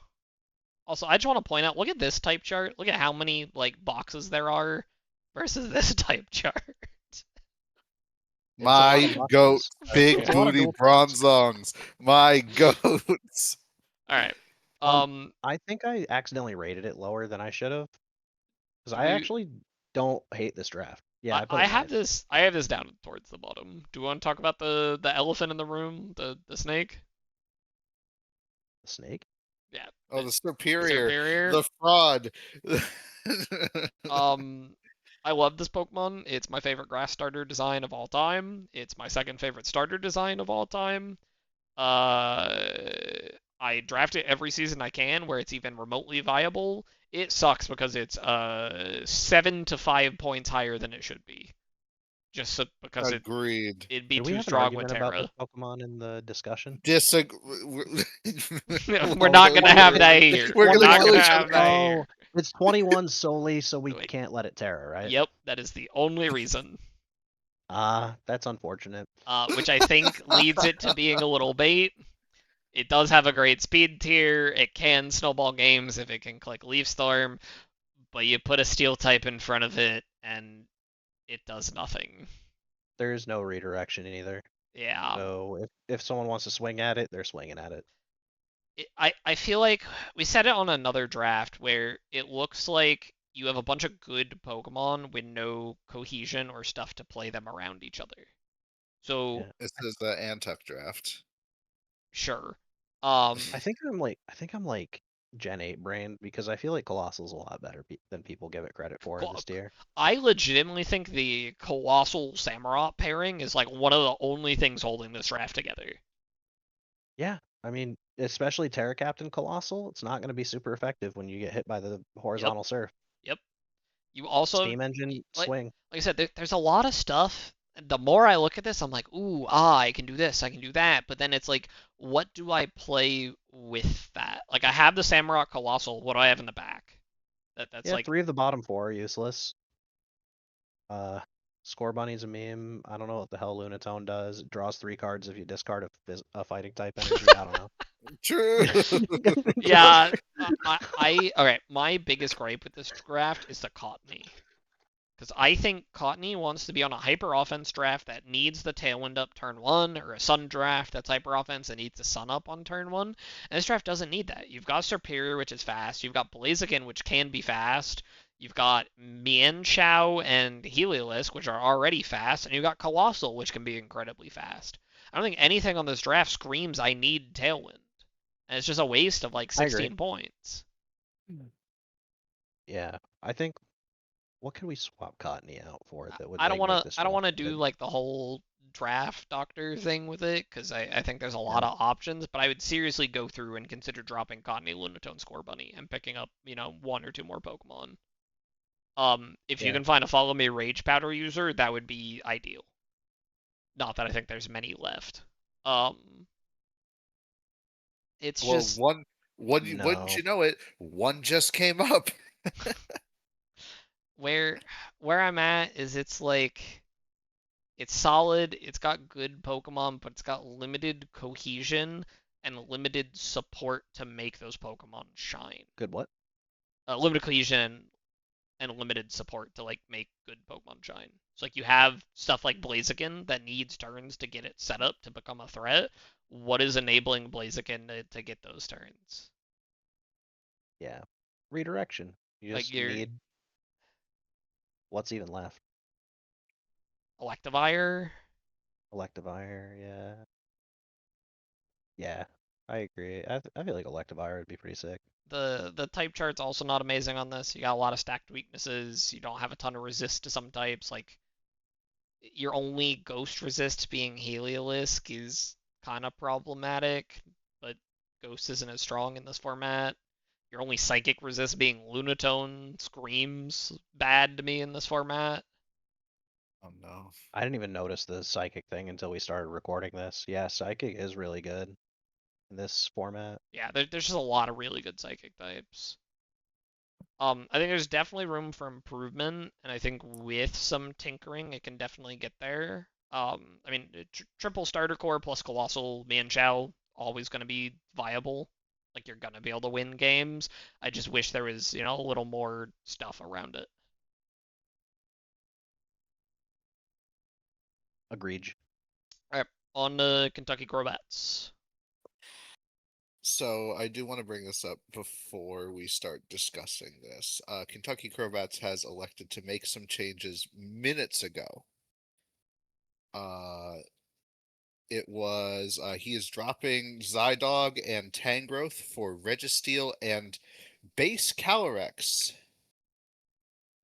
Also, I just want to point out, look at this type chart. Look at how many like boxes there are versus this type chart. It's a lot My of goat, boxes. big It's a lot of booty dual types. bronzongs. My goats. All right. I think I accidentally rated it lower than I should have because Do I we? actually don't hate this draft. Yeah, I put I it have ninth. this. I have this down towards the bottom. Do you want to talk about the elephant in the room, the snake? The snake. Yeah, Oh, the, the the superior, superior. the fraud. Um, I love this Pokemon. It's my favorite grass starter design of all time. It's my second favorite starter design of all time. Uh, I draft it every season I can where it's even remotely viable. It sucks because it's 7 to 5 points higher than it should be. Just so, because Agreed. it'd be Did we too have an strong with argument about this Terra. Pokemon in the discussion? Disagree. We're not gonna have that here. We're We're gonna not 21. kill gonna each other. have that Oh, here. it's 21 solely, so we Wait, can't let it Terra, right? yep, that is the only reason. Ah, that's unfortunate. Which I think leads it to being a little bait. It does have a great speed tier. It can snowball games if it can click Leaf Storm, but you put a Steel type in front of it and it does nothing. There's no redirection either. Yeah. So if someone wants to swing at it, they're swinging at it. I feel like we said it on another draft where it looks like you have a bunch of good Pokemon with no cohesion or stuff to play them around each other. So Yeah. This is the Antep draft. sure. I think I'm like Gen 8 brain because I feel like Colossal's a lot better than people give it credit for in this tier. I legitimately think the Colossal Samurott pairing is like one of the only things holding this draft together. Yeah, I mean, especially Terra Captain Colossal, it's not going to be super effective when you get hit by the Yep, horizontal surf. yep. You also Steam engine like swing. I said, there's a lot of stuff. The more I look at this, I'm like, ooh, I can do this, I can do that. But then it's like, what do I play with that? Like, I have the Samurott Colossal. What do I have in the back? That's Yeah, like, 3 of the bottom 4 are useless. Uh, Score Bunny's a meme. I don't know what the hell Lunatone does. It draws 3 cards if you discard a fighting type energy. I don't know. True. yeah. All right. My biggest gripe with this draft is the Cottony. Because I think Cottony wants to be on a hyper offense draft that needs the Tailwind up turn 1, or a Sun draft that's hyper offense that needs the Sun up on turn 1. And this draft doesn't need that. You've got Superior, which is fast. You've got Blaziken, which can be fast. You've got Mienshao and Heliolisk, which are already fast. And you've got Colossal, which can be incredibly fast. I don't think anything on this draft screams I need Tailwind. And it's just a waste of like I agree. 16 points. Yeah, I think what could we swap Cottony out for that would I don't like want make to. this I don't draft want to do good? like the whole draft doctor thing with it because I think there's a Yeah. lot of options. But I would seriously go through and consider dropping Cottony, Lunatone, Score Bunny, and picking up one or two more Pokemon. If you Yeah. can find a Follow Me Rage Powder user, that would be ideal. Not that I think there's many left. It's Well, just wouldn't No. you know it? One just came up. where I'm at is it's like it's solid, it's got good Pokemon, but it's got limited cohesion and limited support to make those Pokemon shine. Good what? Limited cohesion and limited support to like make good Pokemon shine. So like you have stuff like Blaziken that needs turns to get it set up to become a threat. What is enabling Blaziken to get those turns? Yeah. Redirection. You Like just your need what's even left. Electivire. Electivire, yeah. Yeah, I agree. I feel like Electivire would be pretty sick. The type chart's also not amazing on this. You got a lot of stacked weaknesses. You don't have a ton of resist to some types. Like your only ghost resist being Heliolisk is kind of problematic, but ghost isn't as strong in this format. Your only psychic resist being Lunatone screams bad to me in this format. Oh no. I didn't even notice the Psychic thing until we started recording this. Yeah, Psychic is really good in this format. Yeah, there's just a lot of really good psychic types. I think there's definitely room for improvement, and I think with some tinkering, it can definitely get there. I mean, triple starter core plus colossal Mienshao always going to be viable. Like you're going to be able to win games. I just wish there was, a little more stuff around it. Agreed. All right, on to Kentucky Grobats. So I do want to bring this up before we start discussing this. Kentucky Crowbats has elected to make some changes minutes ago. He is dropping Zydog and Tangrowth for Registeel and Base Calyrex.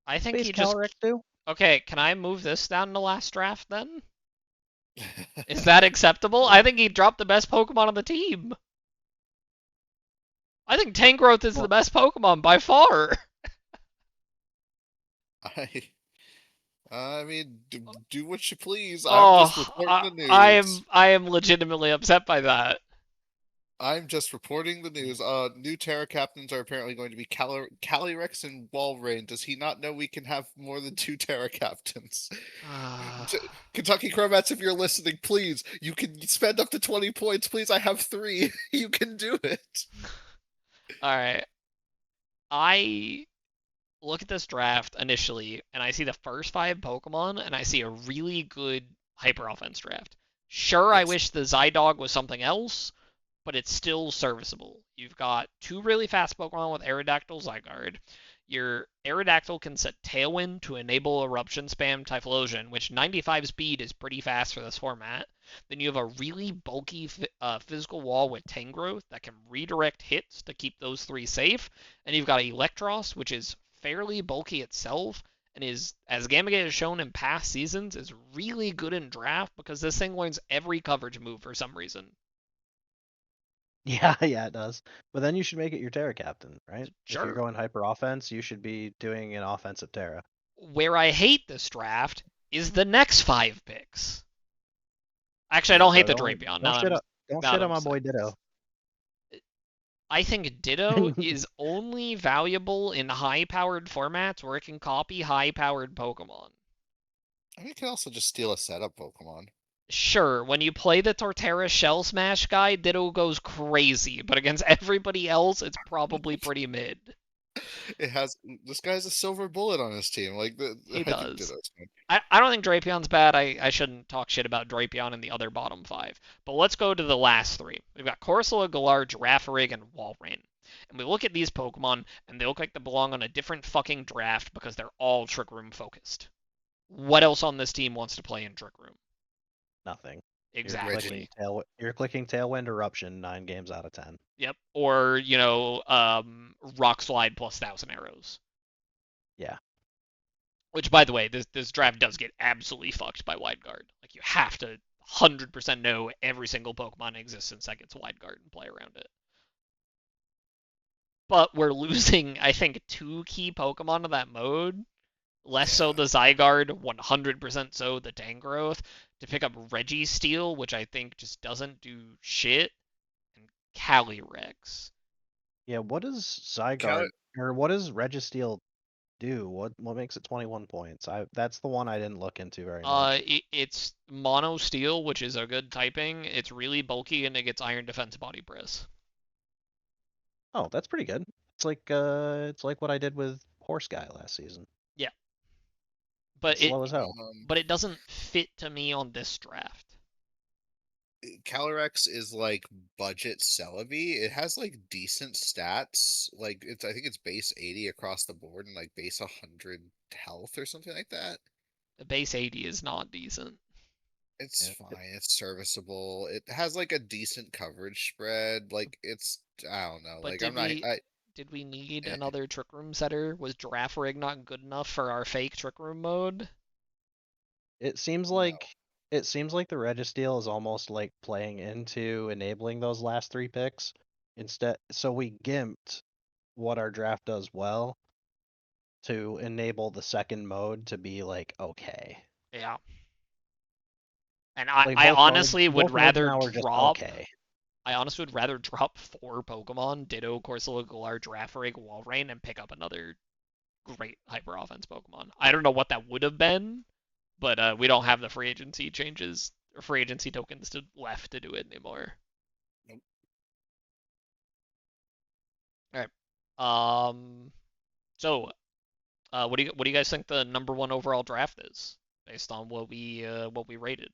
I think Base he just. Calyrex too? Okay, can I move this down to last draft then? Is that acceptable? I think he dropped the best Pokemon on the team. I think Tangrowth is the best Pokemon by far. I I mean, do what you please. I'm just Oh, reporting the I news. am legitimately upset by that. I'm just reporting the news. New Terra captains are apparently going to be Calyrex and Walrein. Does he not know we can have more than 2 Terra captains? Kentucky Crowbats, if you're listening, please, you can spend up to 20 points. Please, I have 3. You can do it. All right. I look at this draft initially, and I see the first 5 Pokemon, and I see a really good Hyper Offense draft. Sure, I Yes. wish the Zydog was something else, but it's still serviceable. You've got 2 really fast Pokemon with Aerodactyl, Zygarde. Your Aerodactyl can set Tailwind to enable Eruption Spam Typhlosion, which 95 speed is pretty fast for this format. Then you have a really bulky physical wall with Tangrowth that can redirect hits to keep those 3 safe. And you've got Electros, which is fairly bulky itself, and is, as Gamagate has shown in past seasons, is really good in draft because this thing learns every coverage move for some reason. Yeah, yeah, it does. But then you should make it your Terra captain, right? If you're Sure. going hyper offense, you should be doing an offensive Terra. Where I hate this draft is the next 5 picks. Actually, I don't hate the Drapion. Don't shit Now that on I'm my saying boy Ditto. I think Ditto is only valuable in high-powered formats where it can copy high-powered Pokemon. I mean, you can also just steal a setup Pokemon. Sure, when you play the Torterra Shell Smash guy, Ditto goes crazy, but against everybody else, it's probably pretty mid. This guy has a silver bullet on his team. He I think does. Ditto's good. I don't think Drapion's bad. I shouldn't talk shit about Drapion in the other bottom 5. But let's go to the last 3. We've got Corsola, Galar, Girafarig, and Walrein. And we look at these Pokemon, and they look like they belong on a different fucking draft because they're all Trick Room focused. What else on this team wants to play in Trick Room? Nothing. Exactly. You're clicking Tailwind Eruption 9 games out of 10. Yep. Or, Rock Slide plus 1,000 Arrows. Yeah. Which, by the way, this draft does get absolutely fucked by Wide Guard. Like, you have to 100% know every single Pokemon in existence that gets Wide Guard and play around it. But we're losing, I think, 2 key Pokemon to that mode. Less so the Zygarde, 100% so the Tangrowth, to pick up Registeel, which I think just doesn't do shit, and Calyrex. Yeah, what does Zygarde or what does Registeel do? What makes it 21 points? That's the one I didn't look into very much. It's Mono Steel, which is a good typing. It's really bulky, and it gets Iron Defense Body Press. Oh, that's pretty good. It's like what I did with Horse Guy last season. Yeah. But slow as hell. But it doesn't fit to me on this draft. Calyrex is like budget Celebi. It has like decent stats. I think it's base 80 across the board and like base 100 health or something like that. The base 80 is not decent. It's Yeah. fine. It's serviceable. It has like a decent coverage spread. Like it's I don't know. But Like I'm not. did we need Eh, another trick room setter? Was Giraffe Rig not good enough for our fake trick room mode? It seems no. like the Registeel is almost like playing into enabling those last 3 picks instead. So we gimped what our draft does well to enable the second mode to be like okay. Yeah. And I, Like I honestly would both modes rather now are just drop okay. I honestly would rather drop 4 Pokemon, Ditto, Corsola, Galar, Girafarig, Walrein, and pick up another great Hyper Offense Pokemon. I don't know what that would have been, but we don't have the free agency changes or free agency tokens left to do it anymore. Nope. All right. So, what do you guys think the #1 overall draft is based on what we rated?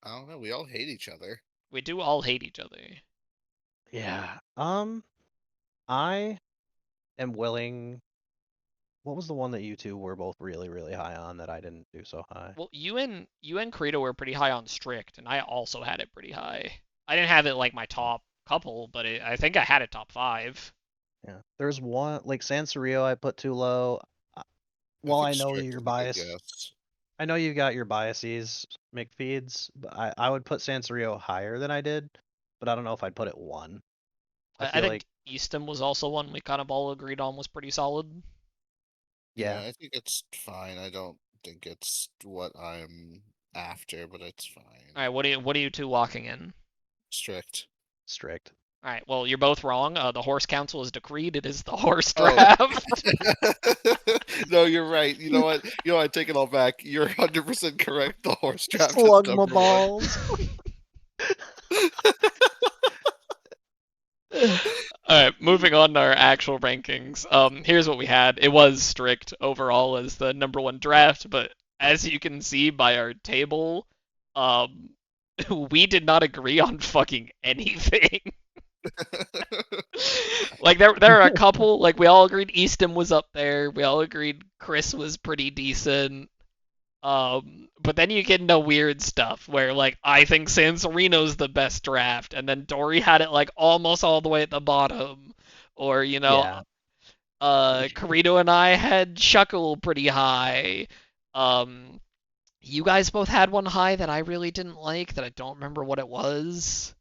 I don't know. We all hate each other. We do all hate each other. Yeah. I am willing. What was the one that you two were both really, really high on that I didn't do so high? Well, you and Kurido were pretty high on strict, and I also had it pretty high. I didn't have it like my top couple, but I think I had it top 5. Yeah. There's one like Sansario I put too low. I Well, think I know strict your is a good bias. guess. I know you got your biases, McFeeds, but I would put Sansario higher than I did, but I don't know if I'd put it 1. I I feel think like, Easton was also one we kind of all agreed on was pretty solid. Yeah, yeah. I think it's fine. I don't think it's what I'm after, but it's fine. All right, what are you two locking in? Strict. Strict. All right, well, you're both wrong. The horse council is decreed. It is the horse Oh. draft. No, you're right. You know what? I take it all back. You're 100% correct. The horse draft is Slug my number 1. balls. All right, moving on to our actual rankings. Here's what we had. It was strict overall as the #1 draft, but as you can see by our table, um, we did not agree on fucking anything. Like there are a couple, like we all agreed Easton was up there. We all agreed Chris was pretty decent. But then you get into weird stuff where like I think Sansarino's the best draft, and then Dorey had it like almost all the way at the bottom, or Yeah. Kurido and I had Shuckle pretty high. Um, you guys both had one high that I really didn't like that I don't remember what it was.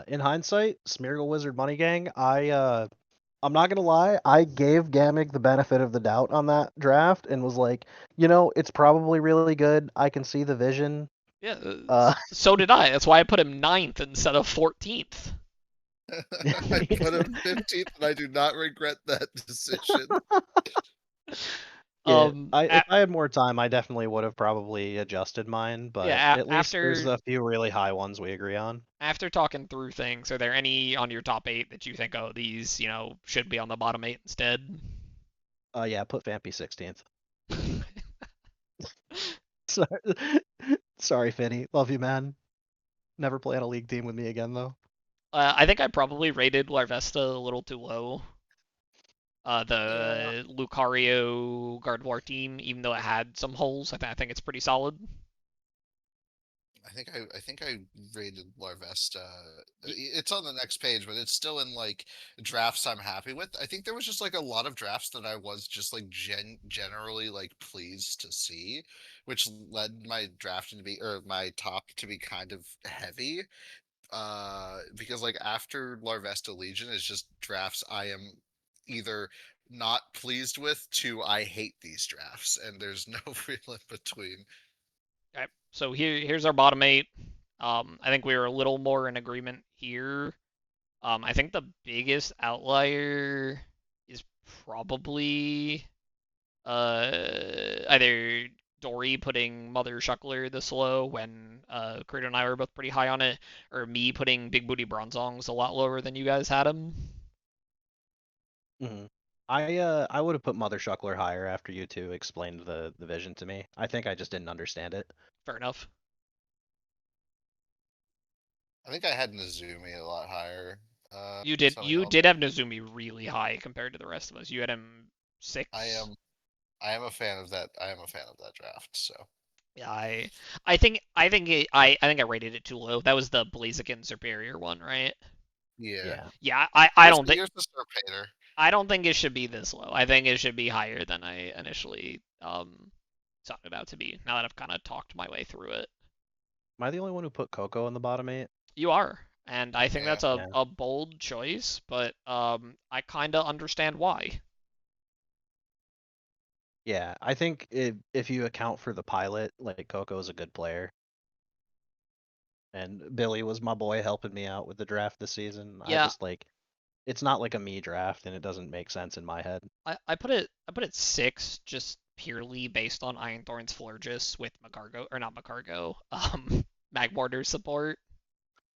In hindsight, Smeargle Wizard Money Gang, I'm not gonna lie, I gave Gamig the benefit of the doubt on that draft and was like, it's probably really good. I can see the vision. Yeah, Uh, so did I. That's why I put him 9th instead of 14th. I put him 15th, and I do not regret that decision. yeah, Um, if I had more time, I definitely would have probably adjusted mine, but yeah, at least there's a few really high ones we agree on. after talking through things, are there any on your top 8 that you think, oh, these, should be on the bottom 8 instead? Yeah, put Vampy 16th. Sorry, sorry, Finny. Love you, man. Never play on a league team with me again, though. I think I probably rated Larvesta a little too low. Yeah. The Lucario Gardevoir team, even though it had some holes, I think it's pretty solid. I think I rated Larvesta. It's on the next page, but it's still in like drafts I'm happy with. I think there was just like a lot of drafts that I was just like generally like pleased to see, which led my draft to be or my top to be kind of heavy. Because like after Larvesta Legion is just drafts I am either not pleased with to I hate these drafts, and there's no real in between. Okay, so here's our bottom 8. I think we were a little more in agreement here. I think the biggest outlier is probably either Dorey putting Mother Shuckler this low when Kurido and I were both pretty high on it, or me putting Big Booty Bronzongs a lot lower than you guys had him. Mm-hmm. I would have put Mother Shuckler higher after you two explained the vision to me. I think I just didn't understand it. Fair enough. I think I had Nazumi a lot higher. You did Something you else. did have Nozumi really high compared to the rest of us. You had him 6. I am a fan of that. I am a fan of that draft. So Yeah, I think I rated it too low. That was the Blaziken Superior one, right? Yeah. Yeah. Yeah, I don't think Here's the Star Painter. I don't think it should be this low. I think it should be higher than I initially sought it out to be. Now that I've kind of talked my way through it, Am I the only one who put Coco in the bottom 8? you are, and I think Yeah. that's a Yeah. a bold choice, but I kind of understand why. Yeah, I think if you account for the pilot, like Coco's a good player, and Billy was my boy helping me out with the draft this season. I Yeah, just like it's not like a me draft, and it doesn't make sense in my head. I put it 6 just purely based on Ironthorn's Flurgis with Magcargo or not Magcargo, Magmortar support.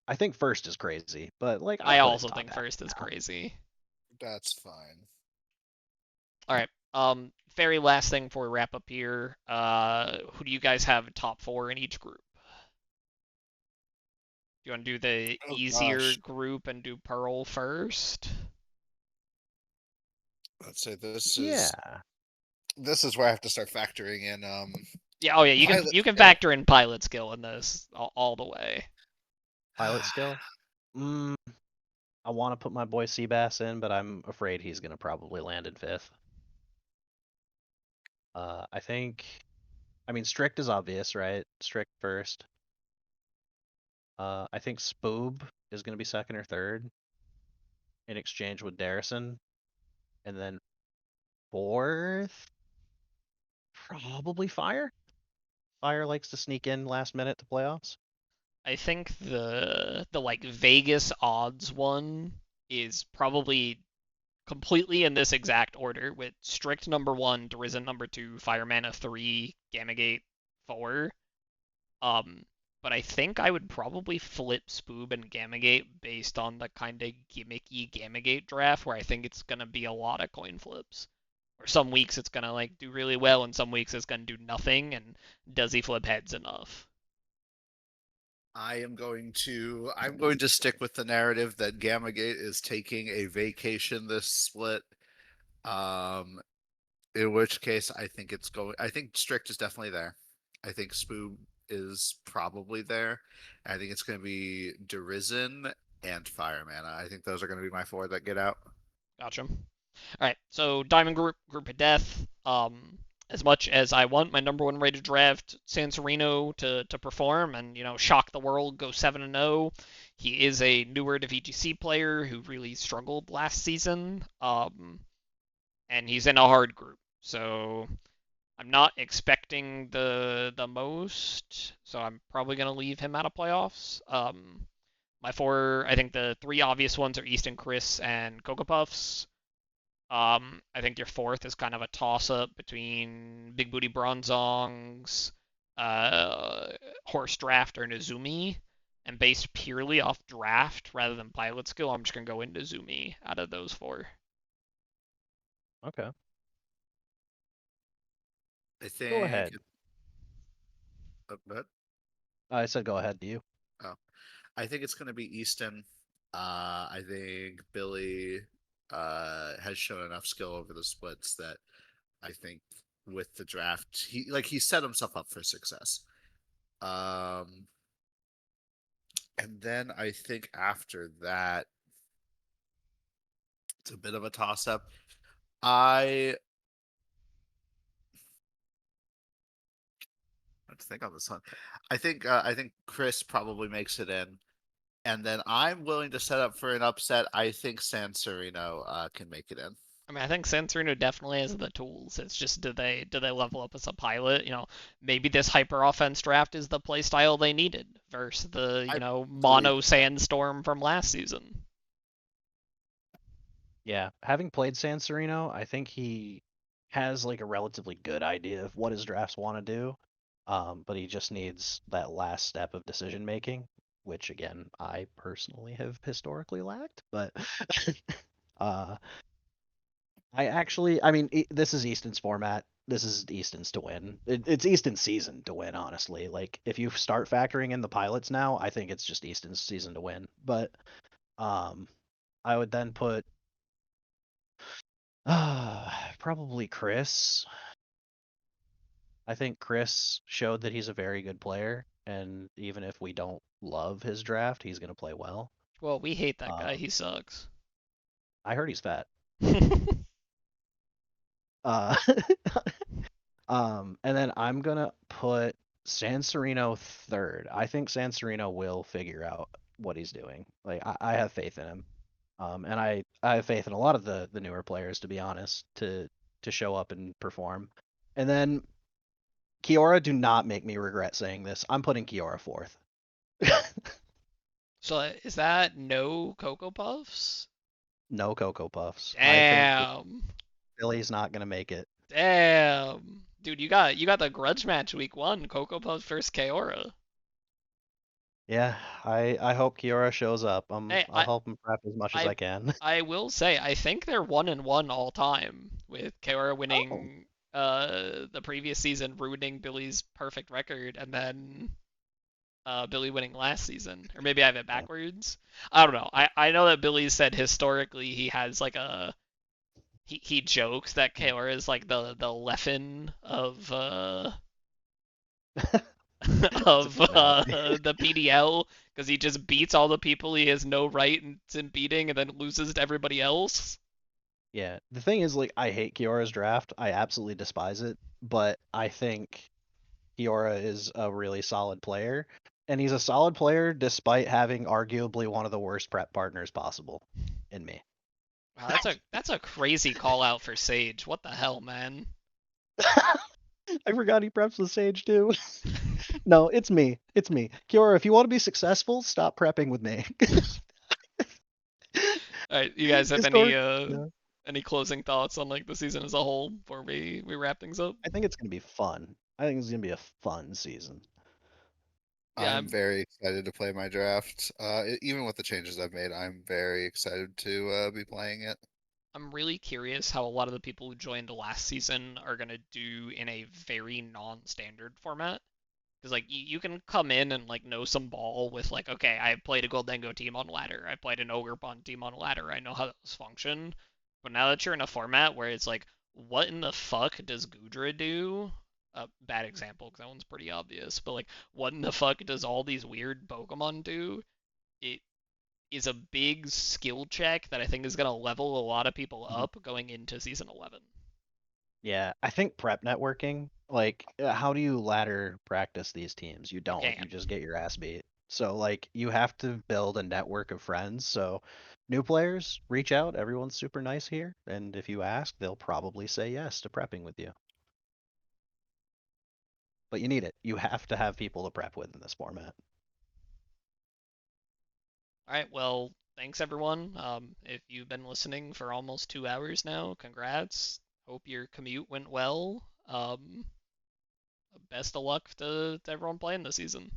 I think first is crazy, but like I'll I put it also top think half first is now. crazy. That's fine. All right. Very last thing before we wrap up here. Who do you guys have top 4 in each group? Do you want to do the Oh easier gosh. group and do Pearl first? Let's say Yeah, this is where I have to start factoring in Yeah. Oh yeah. You can pilot you can skill. factor in pilot skill in this all the way. pilot skill. Mm, I want to put my boy Seabass in, but I'm afraid he's gonna probably land in 5th. I think. I mean, strict is obvious, right? Strict first. I think Spoob is gonna be second or third in exchange with Darrison, and then fourth, probably Fire. Fire likes to sneak in last minute to playoffs. I think the like Vegas odds one is probably completely in this exact order with strict number 1, Derizen number 2, Firemana 3, Gamagate 4. Um, but I think I would probably flip Spoob and Gamagate based on the kind of gimmicky Gamagate draft where I think it's gonna be a lot of coin flips. Or some weeks it's gonna like do really well, and some weeks it's gonna do nothing. And does he flip heads enough? I'm going to stick with the narrative that Gamagate is taking a vacation this split. Um, in which case I think Strict is definitely there. I think Spoob is probably there. I think it's going to be Derizen and Fireman. I think those are going to be my 4 that get out. Gotcha. All right, so Diamond Group of Death. As much as I want my number 1 rated draft Sanserino to perform and shock the world, go 7-0, he is a newer to VGC player who really struggled last season. And he's in a hard group, so I'm not expecting the most. So I'm probably gonna leave him out of playoffs. My 4, I think the 3 obvious ones are Easton, Chris, and Cocoa Puffs. I think your 4th is kind of a toss-up between Big Booty Bronzongs, Horse Draft, or Nezumi. And based purely off draft rather than pilot skill, I'm just gonna go into Nezumi out of those 4. Okay, I go think. ahead. But I said go ahead. Do you? oh, I think it's going to be Easton. I think Billy has shown enough skill over the splits that I think with the draft he set himself up for success. Um, and then I think after that, it's a bit of a toss up. I Let's think on this one. I think Chris probably makes it in, and then I'm willing to set up for an upset. I think San Sereno can make it in. I mean, I think Sanserino definitely has the tools. It's just do they level up as a pilot? Maybe this hyper offense draft is the play style they needed versus the I believe mono that. sandstorm from last season. Yeah, having played San Sereno, I think he has like a relatively good idea of what his drafts want to do. But he just needs that last step of decision making, which again, I personally have historically lacked. But uh, I mean, this is Easton's format. This is Easton's to win. It's Easton's season to win, honestly. Like, if you start factoring in the pilots now, I think it's just Easton's season to win. But um, I would then put probably Chris. I think Chris showed that he's a very good player, and even if we don't love his draft, he's going to play well. Well, we hate that guy. Um, He sucks. I heard he's fat. Uh, and then I'm gonna put Sanserino third. I think Sanserino will figure out what he's doing. Like I have faith in him. And I have faith in a lot of the newer players, to be honest, to show up and perform. And then Kiora, do not make me regret saying this. I'm putting Kiora fourth. So is that no Cocoa Puffs? No Cocoa Puffs. I think Damn. Billy's not gonna make it. Damn. Dude, you got the grudge match week 1, Cocoa Puffs versus Kaora. Yeah, I hope Kiora shows up. Hey, I'll help him prep as much as I I can. I will say I think they're 1-1 all time with Kaora Oh, winning the previous season, ruining Billy's perfect record, and then Billy winning last season. Or maybe I have it yeah. backwards. I don't know. I know that Billy said historically he has like a he jokes that Kaora is like the Leffen of That's a of good analogy. the PDL because he just beats all the people he has no right in beating and then loses to everybody else. Yeah, the thing is, like, I hate Kiora's draft. I absolutely despise it, but I think Kiora is a really solid player, and he's a solid player despite having arguably one of the worst prep partners possible in me. Wow, that's a crazy call out for Sage. What the hell, man? I forgot he preps the Sage too. No, it's me. It's me. Kiora, if you want to be successful, stop prepping with me. All right, you guys have Historic. Yeah. any closing thoughts on like the season as a whole before we wrap things up? I think it's gonna be fun. I think it's gonna be a fun season. Yeah, I'm very excited to play my draft. Even with the changes I've made, I'm very excited to be playing it. I'm really curious how a lot of the people who joined last season are gonna do in a very non-standard format. Because like you can come in and like know some ball with like, okay, I played a Goldengo team on ladder, I played an Ogre Bond team on ladder, I know how those function. But now that you're in a format where it's like, what in the fuck does Gudra do? Bad example because that one's pretty obvious. But like, what in the fuck does all these weird Pokemon do? It is a big skill check that I think is gonna level a lot of people Mhm. up going into season 11. Yeah, I think prep networking, like, how do you ladder practice these teams? You You don't. You can't. just get your ass beat. So, like, you have to build a network of friends. So, new players, reach out. Everyone's super nice here. And if you ask, they'll probably say yes to prepping with you. But you need it. You have to have people to prep with in this format. All right, well, thanks everyone. If you've been listening for almost 2 hours now, congrats. Hope your commute went well. Best of luck to everyone playing this season.